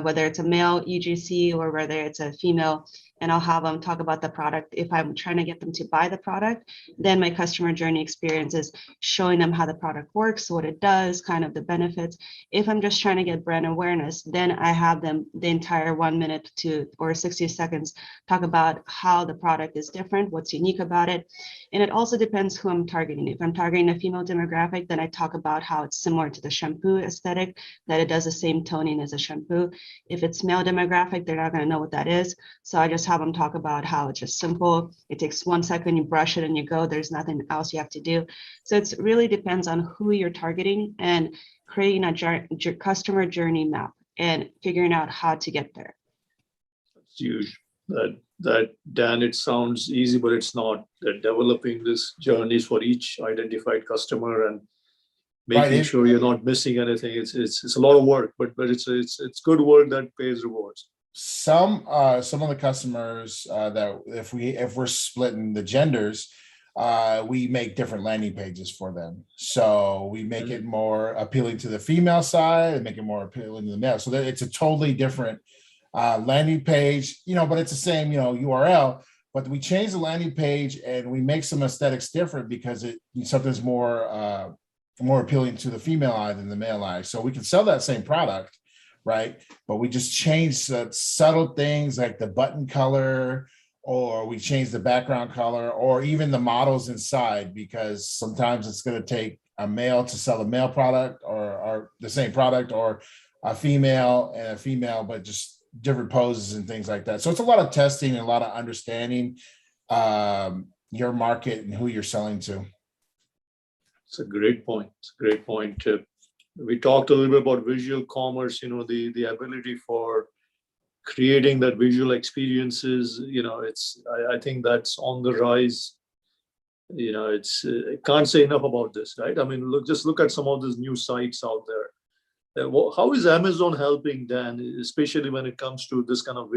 whether it's a male UGC or whether it's a female, and I'll have them talk about the product. If I'm trying to get them to buy the product, then my customer journey experience is showing them how the product works, what it does, kind of the benefits. If I'm just trying to get brand awareness, then I have them the entire 1 minute or 60 seconds talk about how the product is different, what's unique about it. And it also depends who I'm targeting. If I'm targeting a female demographic, then I talk about how it's similar to the shampoo aesthetic, that it does the same toning as a shampoo. If it's male demographic, they're not going to know what that is. So I just have them talk about how it's just simple. It takes 1 second, you brush it and you go. There's nothing else you have to do. So it really depends on who you're targeting, and creating a customer journey map and figuring out how to get there. It's huge. That Dan, it sounds easy, but it's not. That developing this journeys for each identified customer and making sure you're not missing anything. It's a lot of work, but it's good work that pays rewards. Some of the customers that if we're splitting the genders, we make different landing pages for them. So we make it more appealing to the female side and make it more appealing to the male. So that it's a totally different landing page, but it's the same, URL, but we change the landing page and we make some aesthetics different because something's more appealing to the female eye than the male eye. So we can sell that same product, right? But we just change the subtle things like the button color, or we change the background color, or even the models inside, because sometimes it's going to take a male to sell a male product or the same product, or a female and a female, but just different poses and things like that. So it's a lot of testing and a lot of understanding your market and who you're selling to. It's a great point. It's a great point. We talked a little bit about visual commerce, the ability for creating that visual experiences, I think that's on the rise. I can't say enough about this, right? I mean, look at some of these new sites out there. How is Amazon helping, Dan, especially when it comes to this kind of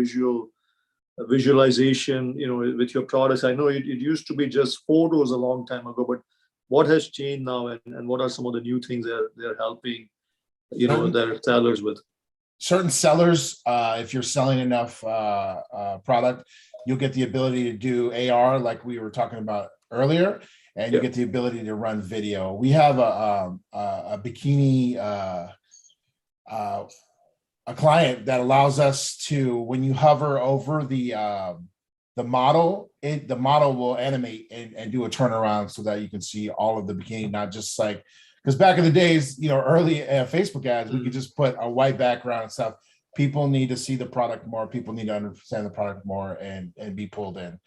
visualization, with your products? I know it used to be just photos a long time ago, but what has changed now, and what are some of the new things they're helping, their sellers with? Certain sellers, if you're selling enough product, you'll get the ability to do AR like we were talking about earlier, and you get the ability to run video. We have a bikini, a client that allows us to, when you hover over the model, the model will animate and do a turnaround so that you can see all of the bikini, not just like, because back in the days, early Facebook ads, we could just put a white background and stuff. People need to see the product more. People need to understand the product more and be pulled in.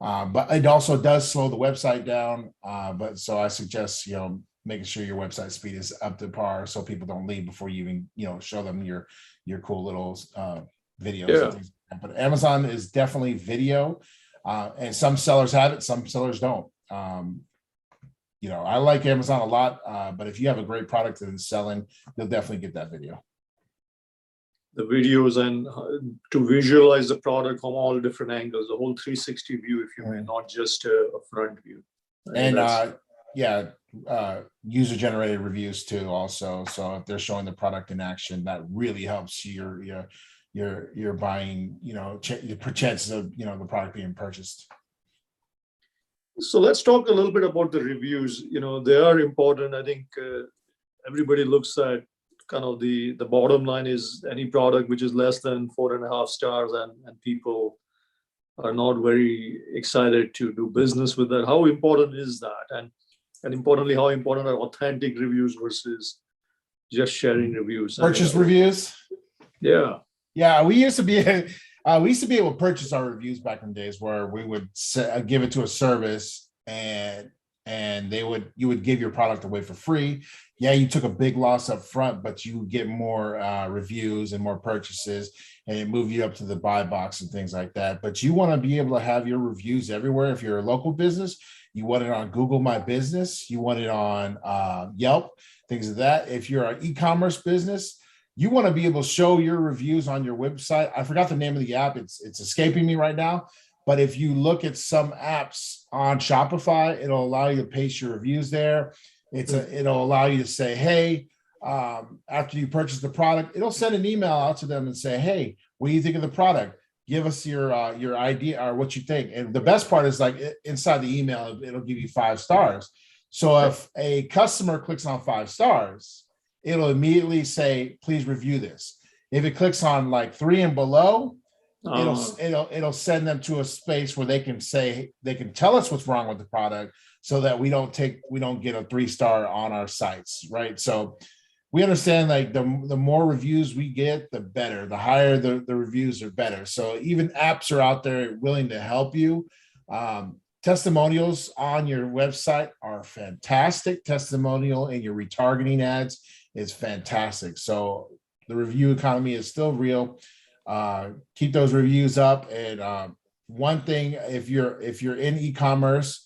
But it also does slow the website down. But so I suggest, making sure your website speed is up to par so people don't leave before you even, show them your cool little videos and things like that. But Amazon is definitely video. And some sellers have it, some sellers don't. I like Amazon a lot, but if you have a great product and selling, you'll definitely get that video. The videos and to visualize the product from all different angles, the whole 360 view, if you may, not just a front view. And user-generated reviews too, also. So if they're showing the product in action, that really helps your buying, the chances of the product being purchased. So let's talk a little bit about the reviews. They are important. I think everybody looks at kind of the bottom line is any product which is less than 4.5 stars, and people are not very excited to do business with that. How important is that? And importantly, how important are authentic reviews versus just sharing reviews? Purchase reviews? Yeah. Yeah, we used to be able to purchase our reviews back in the days where we would give it to a service and you would give your product away for free. Yeah, you took a big loss up front, but you get more reviews and more purchases, and it moved you up to the buy box and things like that. But you want to be able to have your reviews everywhere. If you're a local business, you want it on Google My Business, you want it on Yelp, things of that. If you're an e-commerce business, you want to be able to show your reviews on your website. I forgot the name of the app. It's escaping me right now. But if you look at some apps on Shopify, it'll allow you to paste your reviews there. It'll allow you to say, hey, after you purchase the product, it'll send an email out to them and say, hey, what do you think of the product? Give us your idea or what you think. And the best part is, like, inside the email, it'll give you 5 stars. So if a customer clicks on 5 stars, it'll immediately say, please review this. If it clicks on like 3 and below, it'll send them to a space where they can tell us what's wrong with the product, so that we don't get a 3-star on our sites, right? So we understand, like, the more reviews we get, the better. The higher the reviews are better. So even apps are out there willing to help you. Testimonials on your website are fantastic. Testimonial in your retargeting ads is fantastic. So the review economy is still real. Keep those reviews up. And one thing, if you're in e-commerce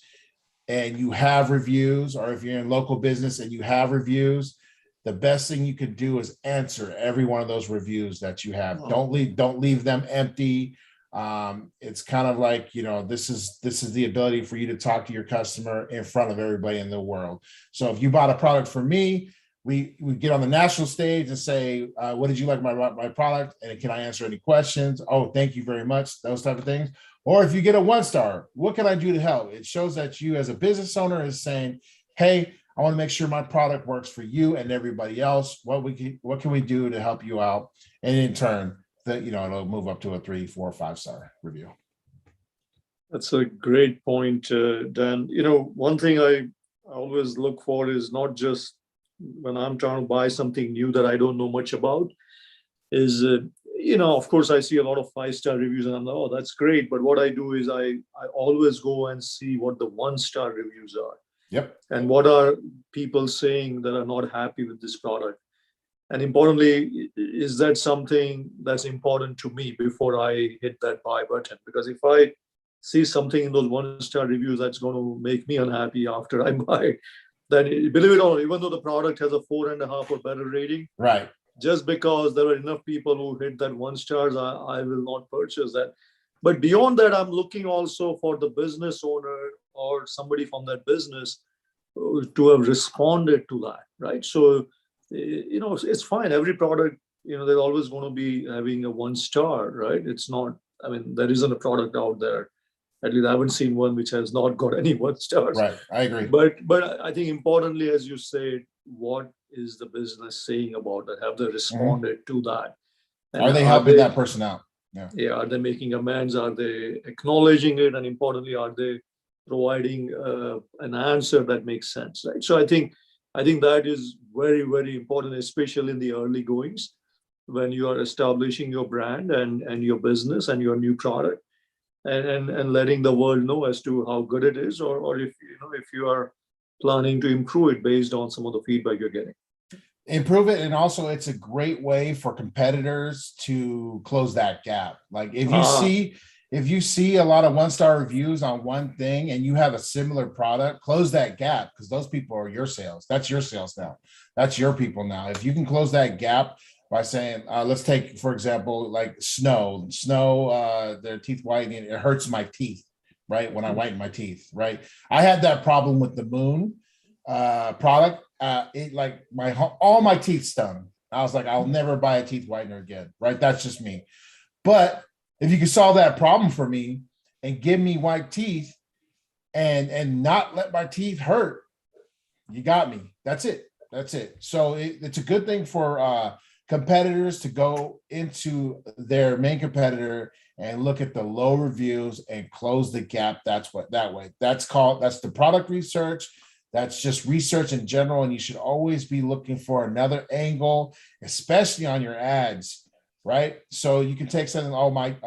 and you have reviews, or if you're in local business and you have reviews, the best thing you can do is answer every one of those reviews that you have. Don't leave them empty. It's kind of like, this is the ability for you to talk to your customer in front of everybody in the world. So if you bought a product from me, we get on the national stage and say, what did you like my product? And can I answer any questions? Oh, thank you very much. Those type of things. Or if you get a 1-star, what can I do to help? It shows that you as a business owner is saying, hey, I want to make sure my product works for you and everybody else. What can we do to help you out? And in turn, it'll move up to a 3, 4, 5-star review. That's a great point, Dan. One thing I always look for is not just when I'm trying to buy something new that I don't know much about, is, of course, I see a lot of 5-star reviews and I'm like, oh, that's great. But what I do is I always go and see what the 1-star reviews are. Yep. And what are people saying that are not happy with this product? And importantly, is that something that's important to me before I hit that buy button? Because if I see something in those 1-star reviews that's going to make me unhappy after I buy, then believe it or not, even though the product has a 4.5 or better rating, right, just because there are enough people who hit that 1 stars, I will not purchase that. But beyond that, I'm looking also for the business owner or somebody from that business to have responded to that, right? So, it's fine. Every product, they're always going to be having a 1 star, right? It's not, there isn't a product out there. At least I haven't seen one which has not got any 1 stars. Right, I agree. But I think importantly, as you said, what is the business saying about that? Have they responded to that? And are they helping that person out? Yeah. Are they making amends? Are they acknowledging it? And importantly, are they providing an answer that makes sense, right? So I think that is very, very important, especially in the early goings when you are establishing your brand and your business and your new product, and letting the world know as to how good it is, or if you are planning to improve it based on some of the feedback you're getting. Improve it, and also it's a great way for competitors to close that gap. Like if you see a lot of 1-star reviews on one thing and you have a similar product, close that gap, because those people are your sales. That's your sales now. That's your people now. If you can close that gap by saying, let's take, for example, like Snow, their teeth whitening, it hurts my teeth, right? When I whiten my teeth, right? I had that problem with the Moon product. All my teeth stung. I was like, I'll never buy a teeth whitener again, right? That's just me. But if you can solve that problem for me and give me white teeth and not let my teeth hurt, you got me. That's it. So it's a good thing for competitors to go into their main competitor and look at the low reviews and close the gap. That's the product research. That's just research in general. And you should always be looking for another angle, especially on your ads, right? So you can take something, my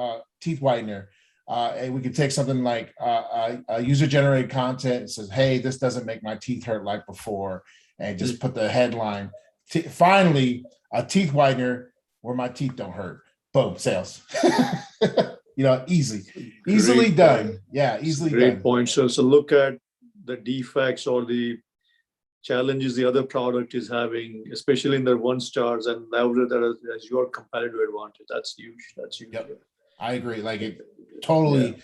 teeth whitener, and we could take something like user-generated content and says, hey, this doesn't make my teeth hurt like before, and just put the headline, finally, a teeth whitener where my teeth don't hurt. Boom, sales. Easily done. Yeah, easily done. Great point. So look at the defects or the challenges the other product is having, especially in their 1 stars, and leverage that as your competitive advantage. That's huge. Yep. I agree. Like it totally,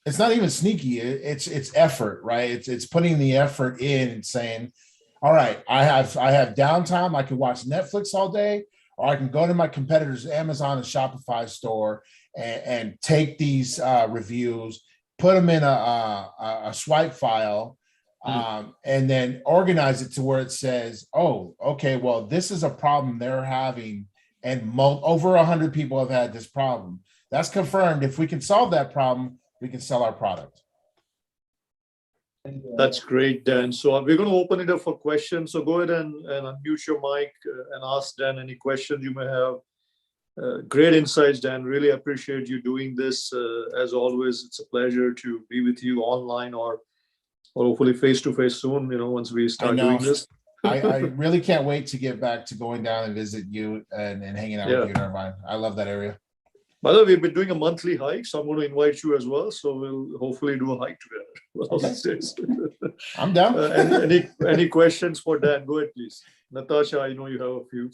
it's not even sneaky. It's effort, right? It's putting the effort in and saying, all right, I have downtime. I can watch Netflix all day, or I can go to my competitor's Amazon and Shopify store and take these reviews, put them in a swipe file, and then organize it to where it says, oh, okay, well, this is a problem they're having, and over 100 people have had this problem. That's confirmed. If we can solve that problem, we can sell our product. That's great, Dan. So we're going to open it up for questions. So go ahead and unmute your mic and ask Dan any questions you may have. Great insights, Dan. Really appreciate you doing this. As always, it's a pleasure to be with you online or hopefully face-to-face soon, once we start doing this. I really can't wait to get back to going down and visit you and hanging out with you in Irvine. I love that area. By the way, we've been doing a monthly hike, so I'm going to invite you as well. So we'll hopefully do a hike together. Okay. I'm down. Any questions for Dan? Go ahead, please. Natasha, I know you have a few.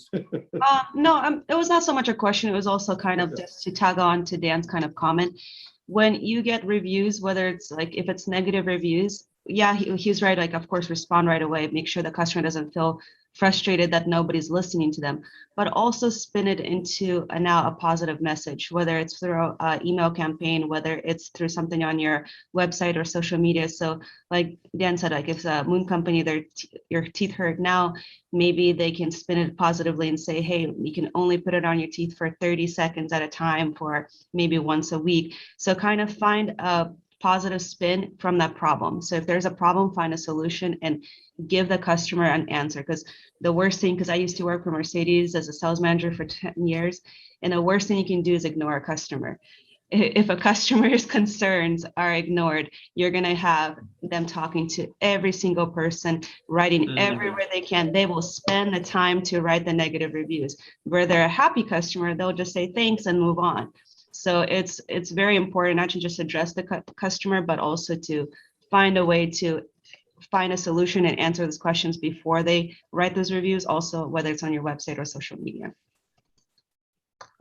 No, it was not so much a question. It was also kind of just to tag on to Dan's kind of comment. When you get reviews, whether it's like if it's negative reviews, yeah, he's right. Like, of course, respond right away. Make sure the customer doesn't feel frustrated that nobody's listening to them, but also spin it into now a positive message, whether it's through an email campaign, whether it's through something on your website or social media. So like Dan said, like if it's a Moon company, your teeth hurt now, maybe they can spin it positively and say, hey, you can only put it on your teeth for 30 seconds at a time for maybe once a week. So kind of find a positive spin from that problem. So if there's a problem, find a solution and give the customer an answer. Because the worst thing, because I used to work for Mercedes as a sales manager for 10 years, and the worst thing you can do is ignore a customer. If a customer's concerns are ignored, you're going to have them talking to every single person, writing everywhere they can. They will spend the time to write the negative reviews. Where they're a happy customer, they'll just say thanks and move on. So it's very important not to just address the customer, but also to find a way to find a solution and answer those questions before they write those reviews, also whether it's on your website or social media.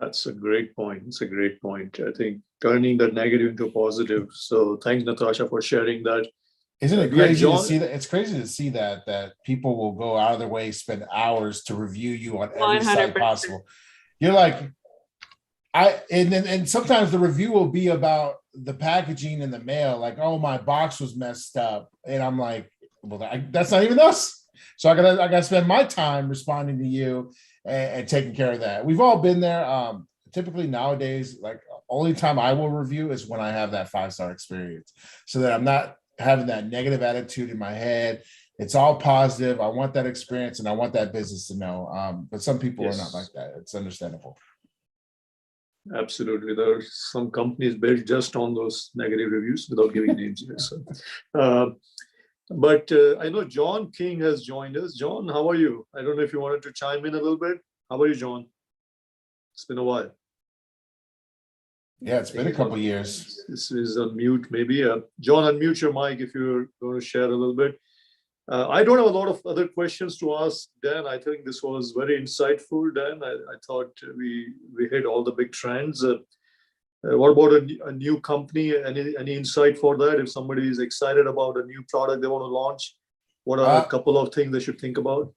That's a great point. It's a great point. I think turning the negative into positive. So thanks, Natasha, for sharing that. Isn't it crazy to see that? It's crazy to see that people will go out of their way, spend hours to review you on every 100%. Site possible. You're like, and sometimes the review will be about the packaging in the mail, like, oh, my box was messed up, and I'm like, well, that's not even us. So I gotta spend my time responding to you and taking care of that. We've all been there. Typically nowadays, like only time I will review is when I have that 5-star experience, so that I'm not having that negative attitude in my head. It's all positive. I want that experience and I want that business to know. But some people are not like that. It's understandable. Absolutely. There are some companies based just on those negative reviews without giving names here. So, but I know John King has joined us. John, how are you? I don't know if you wanted to chime in a little bit. How are you, John? It's been a while. Yeah, it's been a couple of years. This is on mute, maybe. John, unmute your mic if you're going to share a little bit. I don't have a lot of other questions to ask Dan. I think this was very insightful, Dan. I thought we hit all the big trends. What about a new company? Any insight for that? If somebody is excited about a new product they want to launch, what are a couple of things they should think about?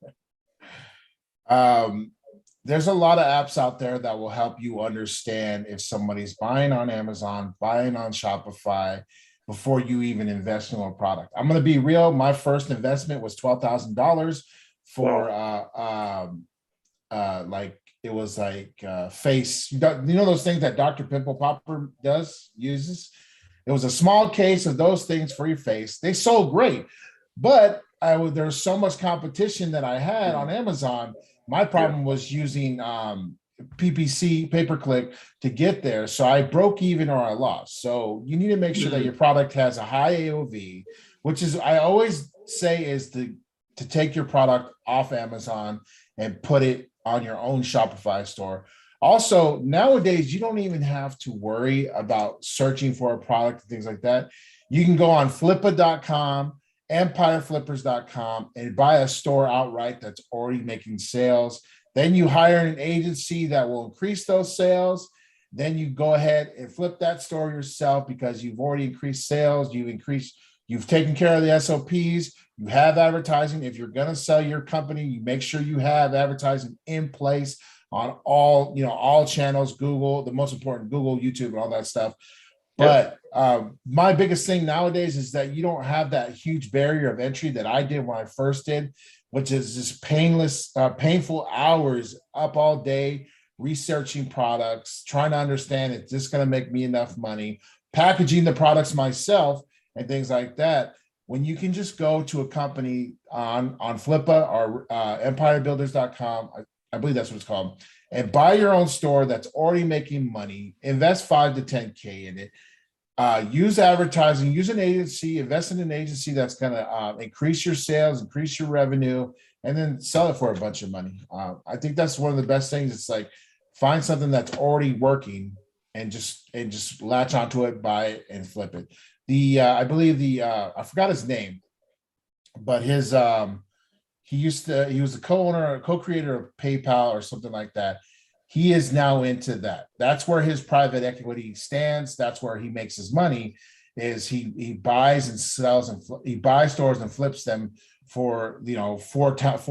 There's a lot of apps out there that will help you understand if somebody's buying on Amazon, buying on Shopify, before you even invest in a product. I'm going to be real. My first investment was $12,000 for face. You know those things that Dr. Pimple Popper uses? It was a small case of those things for your face. They sold great, but there's so much competition that I had on Amazon. My problem was using PPC, pay-per-click, to get there. So I broke even or I lost. So you need to make sure that your product has a high AOV, which is, I always say, is to take your product off Amazon and put it on your own Shopify store. Also, nowadays, you don't even have to worry about searching for a product and things like that. You can go on flippa.com, empireflippers.com, and buy a store outright that's already making sales. Then you hire an agency that will increase those sales. Then you go ahead and flip that store yourself because you've already increased sales. You've taken care of the SOPs. You have advertising. If you're going to sell your company, you make sure you have advertising in place on all channels, Google, the most important, Google, YouTube, and all that stuff. But my biggest thing nowadays is that you don't have that huge barrier of entry that I did when I first did, which is just painful hours up all day, researching products, trying to understand, is this going to make me enough money, packaging the products myself and things like that. When you can just go to a company on Flippa or empirebuilders.com, I believe that's what it's called, and buy your own store that's already making money, invest 5 to 10K in it, use advertising, use an agency, invest in an agency that's going to increase your sales, increase your revenue, and then sell it for a bunch of money. I think that's one of the best things. It's like, find something that's already working and just latch onto it, buy it, and flip it. I believe I forgot his name, but he was a co-owner, co-creator of PayPal or something like that. He is now into that. That's where his private equity stands. That's where he makes his money. Is he buys and sells and he buys stores and flips them for four times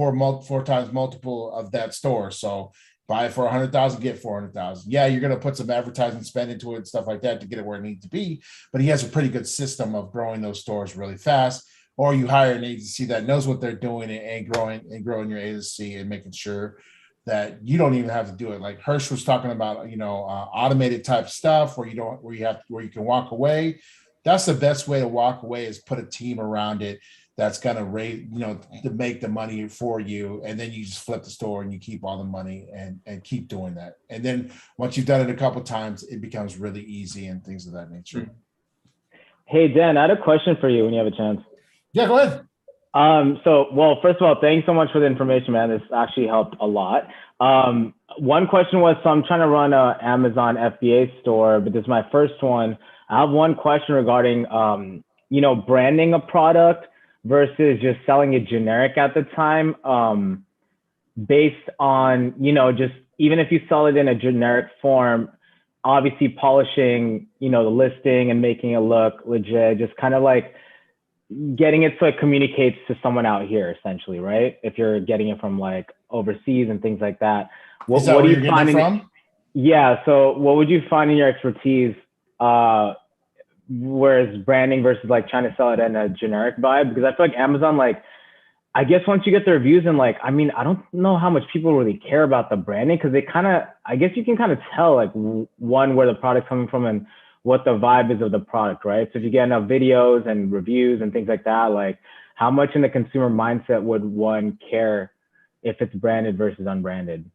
multiple of that store. So buy it for 100,000, get 400,000. Yeah, you're going to put some advertising spend into it and stuff like that to get it where it needs to be. But he has a pretty good system of growing those stores really fast. Or you hire an agency that knows what they're doing and growing your agency and making sure that you don't even have to do it. Like Hirsch was talking about, automated type stuff where you can walk away. That's the best way to walk away, is put a team around it that's going to raise, to make the money for you. And then you just flip the store and you keep all the money and keep doing that. And then once you've done it a couple of times, it becomes really easy and things of that nature. Hey, Dan, I had a question for you when you have a chance. Yeah, go ahead. Well, first of all, thanks so much for the information, man. This actually helped a lot. One question was, so I'm trying to run a Amazon FBA store, but this is my first one. I have one question regarding, branding a product versus just selling it generic at the time, based on, just even if you sell it in a generic form, obviously polishing, the listing and making it look legit, just kind of like getting it so it communicates to someone out here, essentially, right? If you're getting it from like overseas and things like that. Is that where you're getting it from? Yeah. So what would you find in your expertise, whereas branding versus like trying to sell it in a generic vibe? Because I feel like Amazon, I guess once you get the reviews and I don't know how much people really care about the branding, because I guess you can kind of tell one, where the product's coming from and what the vibe is of the product, right? So if you get enough videos and reviews and things like that, how much in the consumer mindset would one care if it's branded versus unbranded?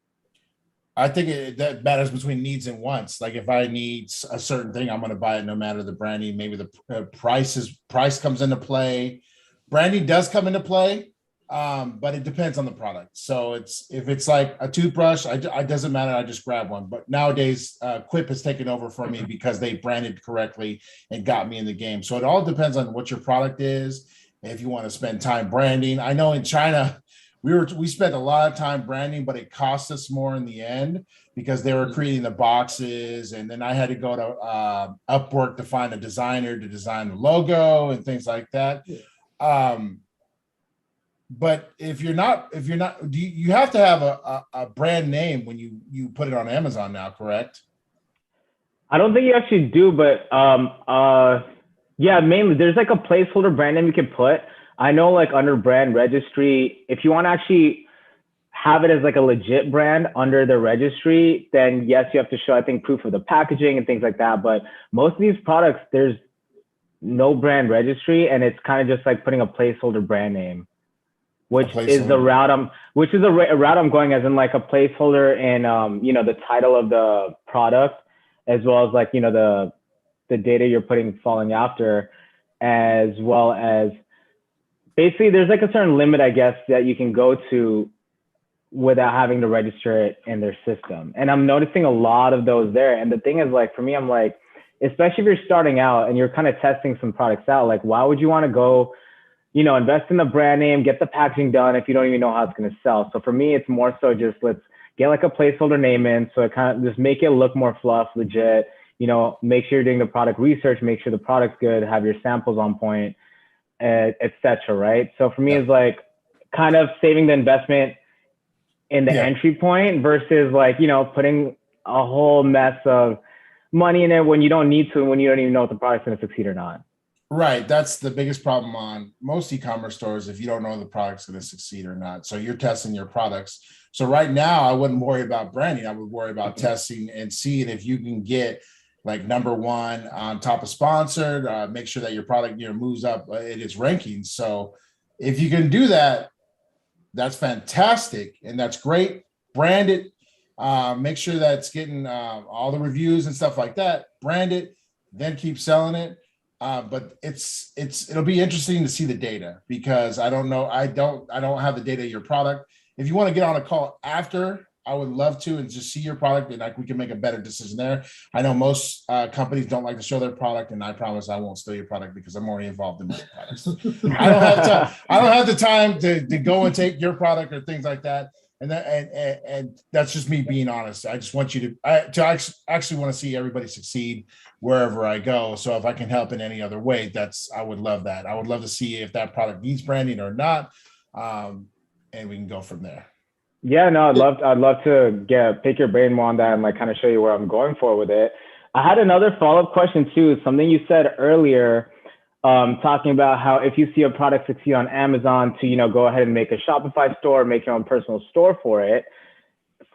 I think that matters between needs and wants. Like if I need a certain thing, I'm going to buy it no matter the branding. Maybe the price comes into play. Branding does come into play, but it depends on the product. So if it's like a toothbrush, it doesn't matter. I just grab one. But nowadays, Quip has taken over for me because they branded correctly and got me in the game. So it all depends on what your product is. If you want to spend time branding, I know in China, we spent a lot of time branding, but it cost us more in the end because they were creating the boxes. And then I had to go to Upwork to find a designer to design the logo and things like that. But if you're not, you have to have a brand name when you put it on Amazon now, correct? I don't think you actually do, but yeah, mainly there's a placeholder brand name you can put. I know under brand registry, if you want to actually have it as a legit brand under the registry, then yes, you have to show, I think, proof of the packaging and things like that. But most of these products, there's no brand registry, and it's kind of just putting a placeholder brand name, which is the route I'm going, as in a placeholder in the title of the product, as well as the data you're falling after, as well as basically there's a certain limit, I guess, that you can go to without having to register it in their system. And I'm noticing a lot of those there. And the thing is, for me, I'm especially if you're starting out and you're kind of testing some products out, why would you want to go, invest in the brand name, get the packaging done if you don't even know how it's going to sell? So for me, it's more so just let's get a placeholder name in, so it kind of just make it look more fluff, legit, make sure you're doing the product research, make sure the product's good, have your samples on point, etc. Right? So for me, it's kind of saving the investment in the entry point versus putting a whole mess of money in it when you don't need to, when you don't even know if the product's going to succeed or not. Right. That's the biggest problem on most e-commerce stores, if you don't know the product's going to succeed or not. So you're testing your products. So right now, I wouldn't worry about branding. I would worry about testing and seeing if you can get number one on top of sponsored, make sure that your product moves up in its rankings. So if you can do that, that's fantastic. And that's great. Brand it. Make sure that it's getting all the reviews and stuff like that. Brand it, then keep selling it. But it'll be interesting to see the data, because I don't know. I don't have the data of your product. If you want to get on a call after I would love to and just see your product, and like we can make a better decision there. I know most companies don't like to show their product, and I promise I won't steal your product because I'm already involved in my products. I don't have time. I don't have the time to go and take your product or things like that. And that's just me being honest. I just want you to actually want to see everybody succeed wherever I go. So if I can help in any other way, I would love that. I would love to see if that product needs branding or not, and we can go from there. Yeah, no, I'd love to pick your brain more on that and like kind of show you where I'm going for with it. I had another follow-up question too. Something you said earlier, talking about how if you see a product succeed on Amazon to, go ahead and make a Shopify store, make your own personal store for it.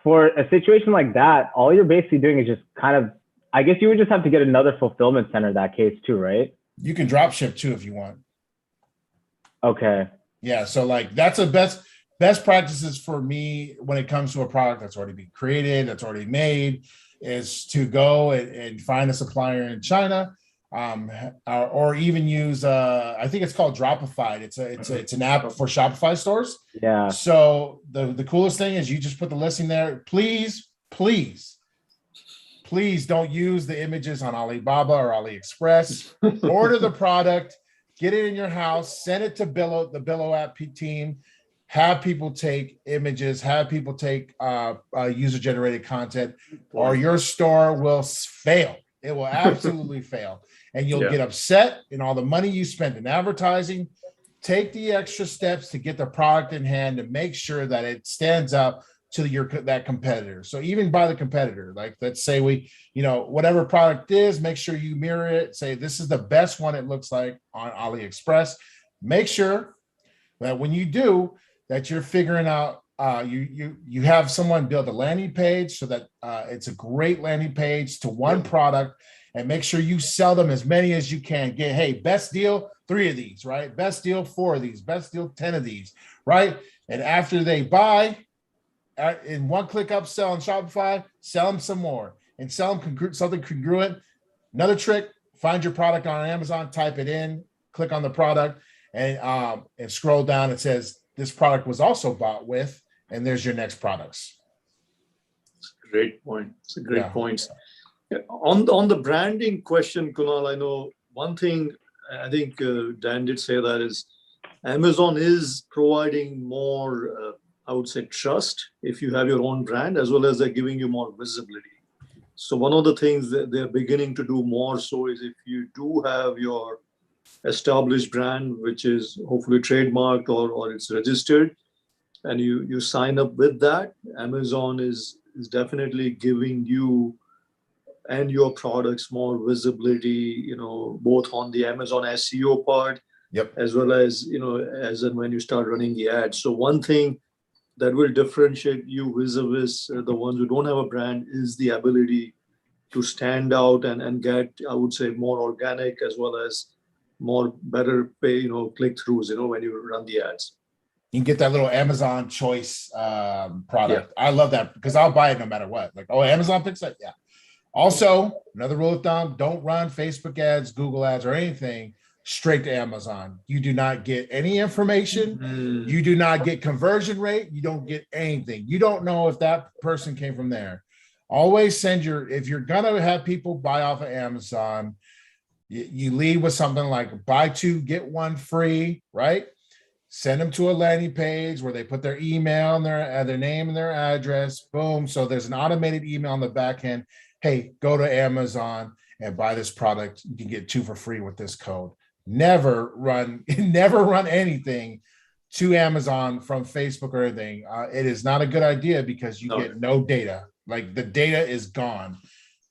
For a situation like that, all you're basically doing is just kind of, I guess you would just have to get another fulfillment center in that case too, right? You can drop ship too if you want. Okay. Yeah, so like that's a best practices for me when it comes to a product that's already been created, that's already made, is to go and find a supplier in China, or even use I think it's called Dropify. It's an app for Shopify stores. Yeah. So the coolest thing is you just put the listing there. Please don't use the images on Alibaba or AliExpress. Order the product, get it in your house, send it to the Billo app team. Have people take images, have people take user-generated content, or your store will fail. It will absolutely fail. And you'll get upset, and all the money you spend in advertising. Take the extra steps to get the product in hand to make sure that it stands up to that competitor. So even by the competitor, like let's say whatever product is, make sure you mirror it. Say this is the best one it looks like on AliExpress. Make sure that when you do, that you're figuring out, you have someone build a landing page so that it's a great landing page to one product, and make sure you sell them as many as you can. Get, hey, best deal, 3 of these, right? Best deal, 4 of these, best deal, 10 of these, right? And after they buy, in one click upsell on Shopify, sell them some more and sell them something congruent. Another trick, find your product on Amazon, type it in, click on the product, and scroll down. It says, this product was also bought with, and there's your next products. Great point. It's a great point. On the branding question, Kunal, I know one thing, I think Dan did say that is Amazon is providing more, I would say, trust if you have your own brand, as well as they're giving you more visibility. So one of the things that they're beginning to do more so is if you do have your established brand, which is hopefully trademarked or it's registered, and you sign up with that, Amazon is definitely giving you and your products more visibility, both on the Amazon SEO part, as well as, as and when you start running the ads. So one thing that will differentiate you vis-a-vis the ones who don't have a brand is the ability to stand out and get, I would say, more organic as well as more better pay, click-throughs, when you run the ads. You can get that little Amazon choice product. I love that because I'll buy it no matter what. Like, Amazon picks it? Yeah. Also, another rule of thumb, don't run Facebook ads, Google ads, or anything straight to Amazon. You do not get any information. You do not get conversion rate. You don't get anything. You don't know if that person came from there. Always if you're going to have people buy off of Amazon, you lead with something like buy 2, get 1 free, right? Send them to a landing page where they put their email and their name and their address. Boom. So there's an automated email on the back end. Hey, go to Amazon and buy this product. You can get 2 for free with this code. Never run anything to Amazon from Facebook or anything. It is not a good idea because you get no data. Like the data is gone.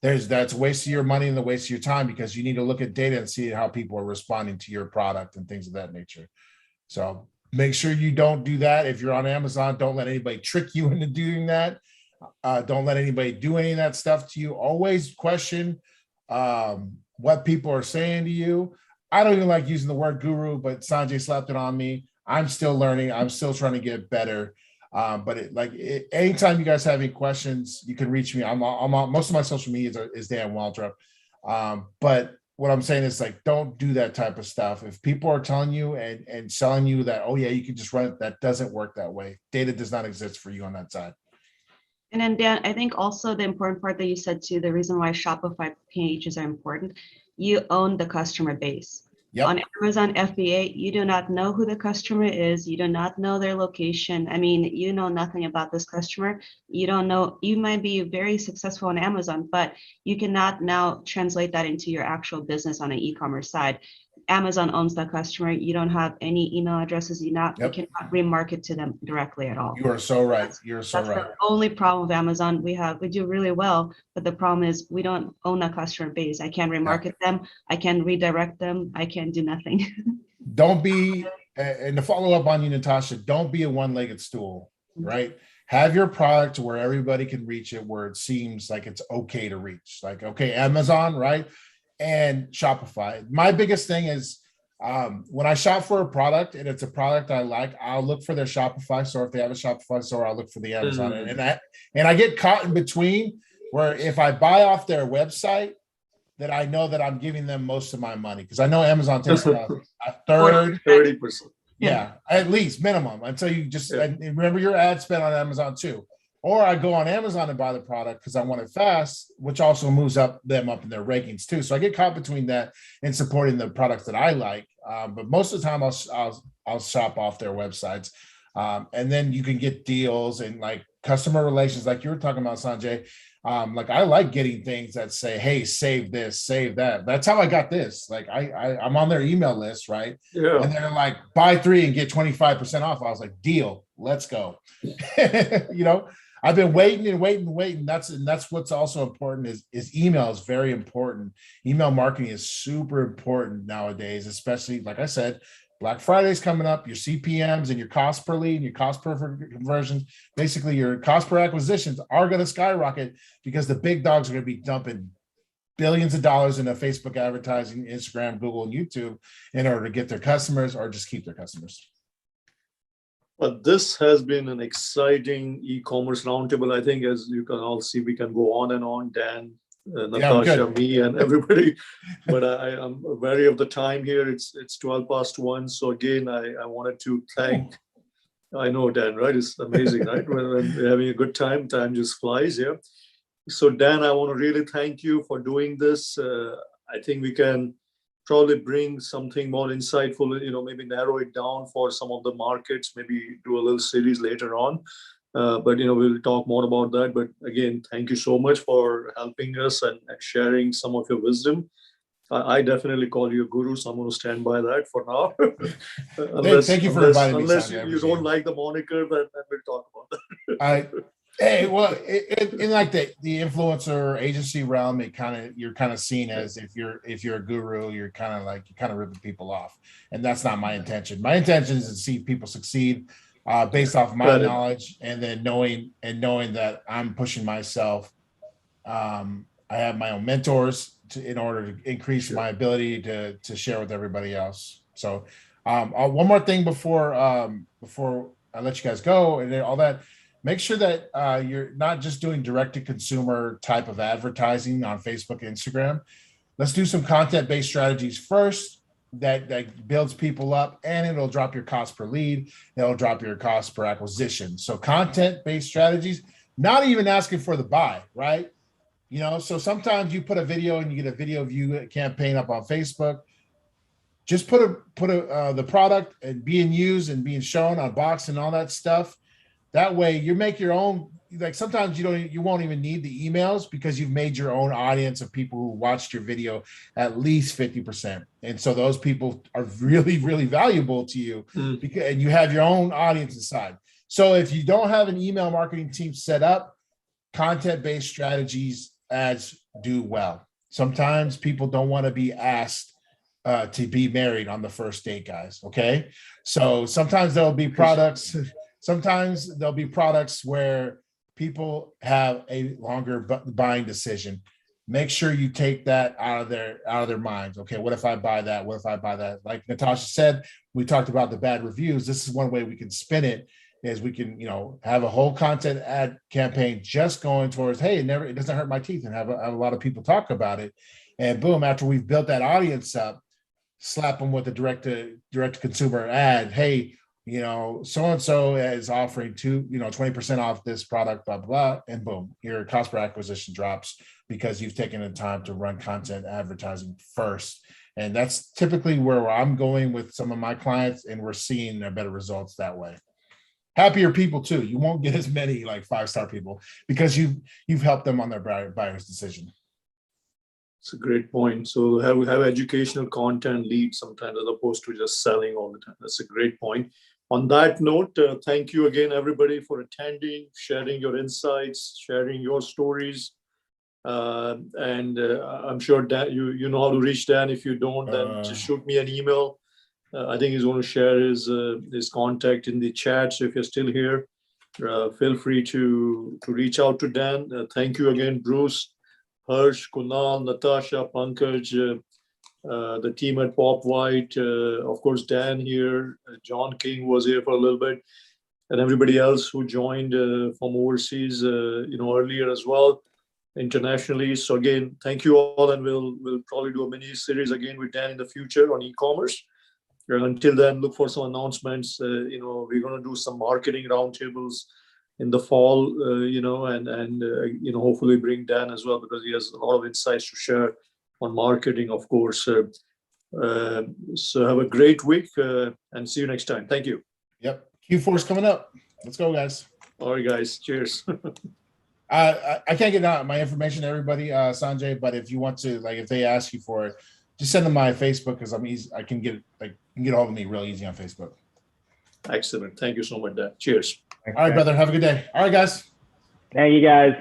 That's a waste of your money and the waste of your time because you need to look at data and see how people are responding to your product and things of that nature. So make sure you don't do that. If you're on Amazon, don't let anybody trick you into doing that. Don't let anybody do any of that stuff to you. Always question what people are saying to you. I don't even like using the word guru, but Sanjay slapped it on me. I'm still learning. I'm still trying to get better. But anytime you guys have any questions, you can reach me. I'm on most of my social media is Dan Waldrop. But what I'm saying is don't do that type of stuff. If people are telling you and selling you that, you can just run it, that doesn't work that way. Data does not exist for you on that side. And then Dan, I think also the important part that you said too, the reason why Shopify pages are important, you own the customer base. Yep. On Amazon FBA, you do not know who the customer is. You do not know their location. I mean, you know nothing about this customer. You don't know, you might be very successful on Amazon, but you cannot now translate that into your actual business on an e-commerce side. Amazon owns that customer. You don't have any email addresses. You Yep. cannot remarket to them directly at all. You are so right. You're so That's right. the only problem with Amazon. We do really well, but the problem is we don't own a customer base. I can't remarket them. I can't redirect them. I can't do nothing. Don't be, and to follow up on you, Natasha, don't be a one-legged stool, right? Have your product where everybody can reach it, where it seems like it's okay to reach. Like, okay, Amazon, right? And Shopify. My biggest thing is when I shop for a product and it's a product I like, I'll look for their Shopify store. If they have a Shopify store, I'll look for the Amazon. And I get caught in between where if I buy off their website, that I know that I'm giving them most of my money, because I know Amazon takes about a third, 30%. yeah, at least minimum, until you just and remember your ad spend on Amazon too. Or I go on Amazon and buy the product because I want it fast, which also moves them up in their rankings too. So I get caught between that and supporting the products that I like. But most of the time I'll shop off their websites. And then you can get deals and like customer relations, like you were talking about, Sanjay. Like I like getting things that say, hey, save this, save that. That's how I got this. Like I'm on their email list, right? Yeah. And they're like, buy 3 and get 25% off. I was like, deal, let's go. You know, I've been waiting. That's what's also important is email is very important. Email marketing is super important nowadays, especially like I said, Black Friday's coming up, your CPMs and your cost per lead and your cost per conversions, basically your cost per acquisitions are going to skyrocket because the big dogs are going to be dumping billions of dollars into Facebook advertising, Instagram, Google, and YouTube in order to get their customers or just keep their customers. But this has been an exciting e-commerce roundtable. I think, as you can all see, we can go on and on, Dan, Natasha, me, and everybody. But I'm wary of the time here. It's 1:12. So again, I wanted to thank. I know, Dan, right? It's amazing, right? When we're having a good time just flies. Yeah. So Dan, I want to really thank you for doing this. I think we can probably bring something more insightful, maybe narrow it down for some of the markets, maybe do a little series later on. But, we'll talk more about that. But again, thank you so much for helping us and sharing some of your wisdom. I definitely call you a guru, so I'm going to stand by that for now. Thank you for inviting me. Unless you don't like the moniker, then we'll talk about that. Hey, well, in like the influencer agency realm, you're kind of seen as if you're a guru, you're kind of ripping people off, and that's not my intention. My intention is to see people succeed based off my knowledge, and then knowing that I'm pushing myself. I have my own mentors in order to increase my ability to share with everybody else. So, one more thing before I let you guys go and all that. Make sure that you're not just doing direct-to-consumer type of advertising on Facebook and Instagram. Let's do some content-based strategies first that builds people up, and it'll drop your cost per lead. It'll drop your cost per acquisition. So content-based strategies, not even asking for the buy, right? So sometimes you put a video and you get a video view campaign up on Facebook. Just put the product and being used and being shown on box and all that stuff. That way you make your own, like sometimes you won't even need the emails because you've made your own audience of people who watched your video at least 50%. And so those people are really, really valuable to you because, and you have your own audience inside. So if you don't have an email marketing team set up, content-based strategies ads do well. Sometimes people don't want to be asked to be married on the first date, guys. Okay. So sometimes there'll be products. Sometimes there'll be products where people have a longer buying decision. Make sure you take that out of their minds. Okay, what if I buy that? What if I buy that? Like Natasha said, we talked about the bad reviews. This is one way we can spin it, is we can, have a whole content ad campaign just going towards, hey, it doesn't hurt my teeth, and have a lot of people talk about it. And boom, after we've built that audience up, slap them with a direct to consumer ad. Hey, you know, so-and-so is offering 20% off this product, blah, blah, and boom, your cost per acquisition drops because you've taken the time to run content advertising first. And that's typically where I'm going with some of my clients, and we're seeing better results that way. Happier people too. You won't get as many like 5-star people because you've helped them on their buyer's decision. It's a great point. So have educational content lead sometimes as opposed to just selling all the time. That's a great point. On that note, thank you again, everybody, for attending, sharing your insights, sharing your stories. And I'm sure Dan, you know how to reach Dan. If you don't, then just shoot me an email. I think he's going to share his contact in the chat. So if you're still here, feel free to reach out to Dan. Thank you again, Bruce, Harsh, Kunal, Natasha, Pankaj, the team at Pop White, of course, Dan here, John King was here for a little bit, and everybody else who joined from overseas, earlier as well, internationally. So again, thank you all, and we'll probably do a mini series again with Dan in the future on e-commerce. Until then, look for some announcements. We're going to do some marketing roundtables in the fall, and hopefully bring Dan as well, because he has a lot of insights to share on marketing, of course. So have a great week and see you next time. Thank you. Yep. Q4 is coming up. Let's go, guys. All right, guys. Cheers. I can't get out my information to everybody, Sanjay, but if you want to, like, if they ask you for it, just send them my Facebook, because I'm easy. I can get a hold of me real easy on Facebook. Excellent. Thank you so much, Dan. Cheers. All right, brother. Have a good day. All right, guys. Thank you, guys.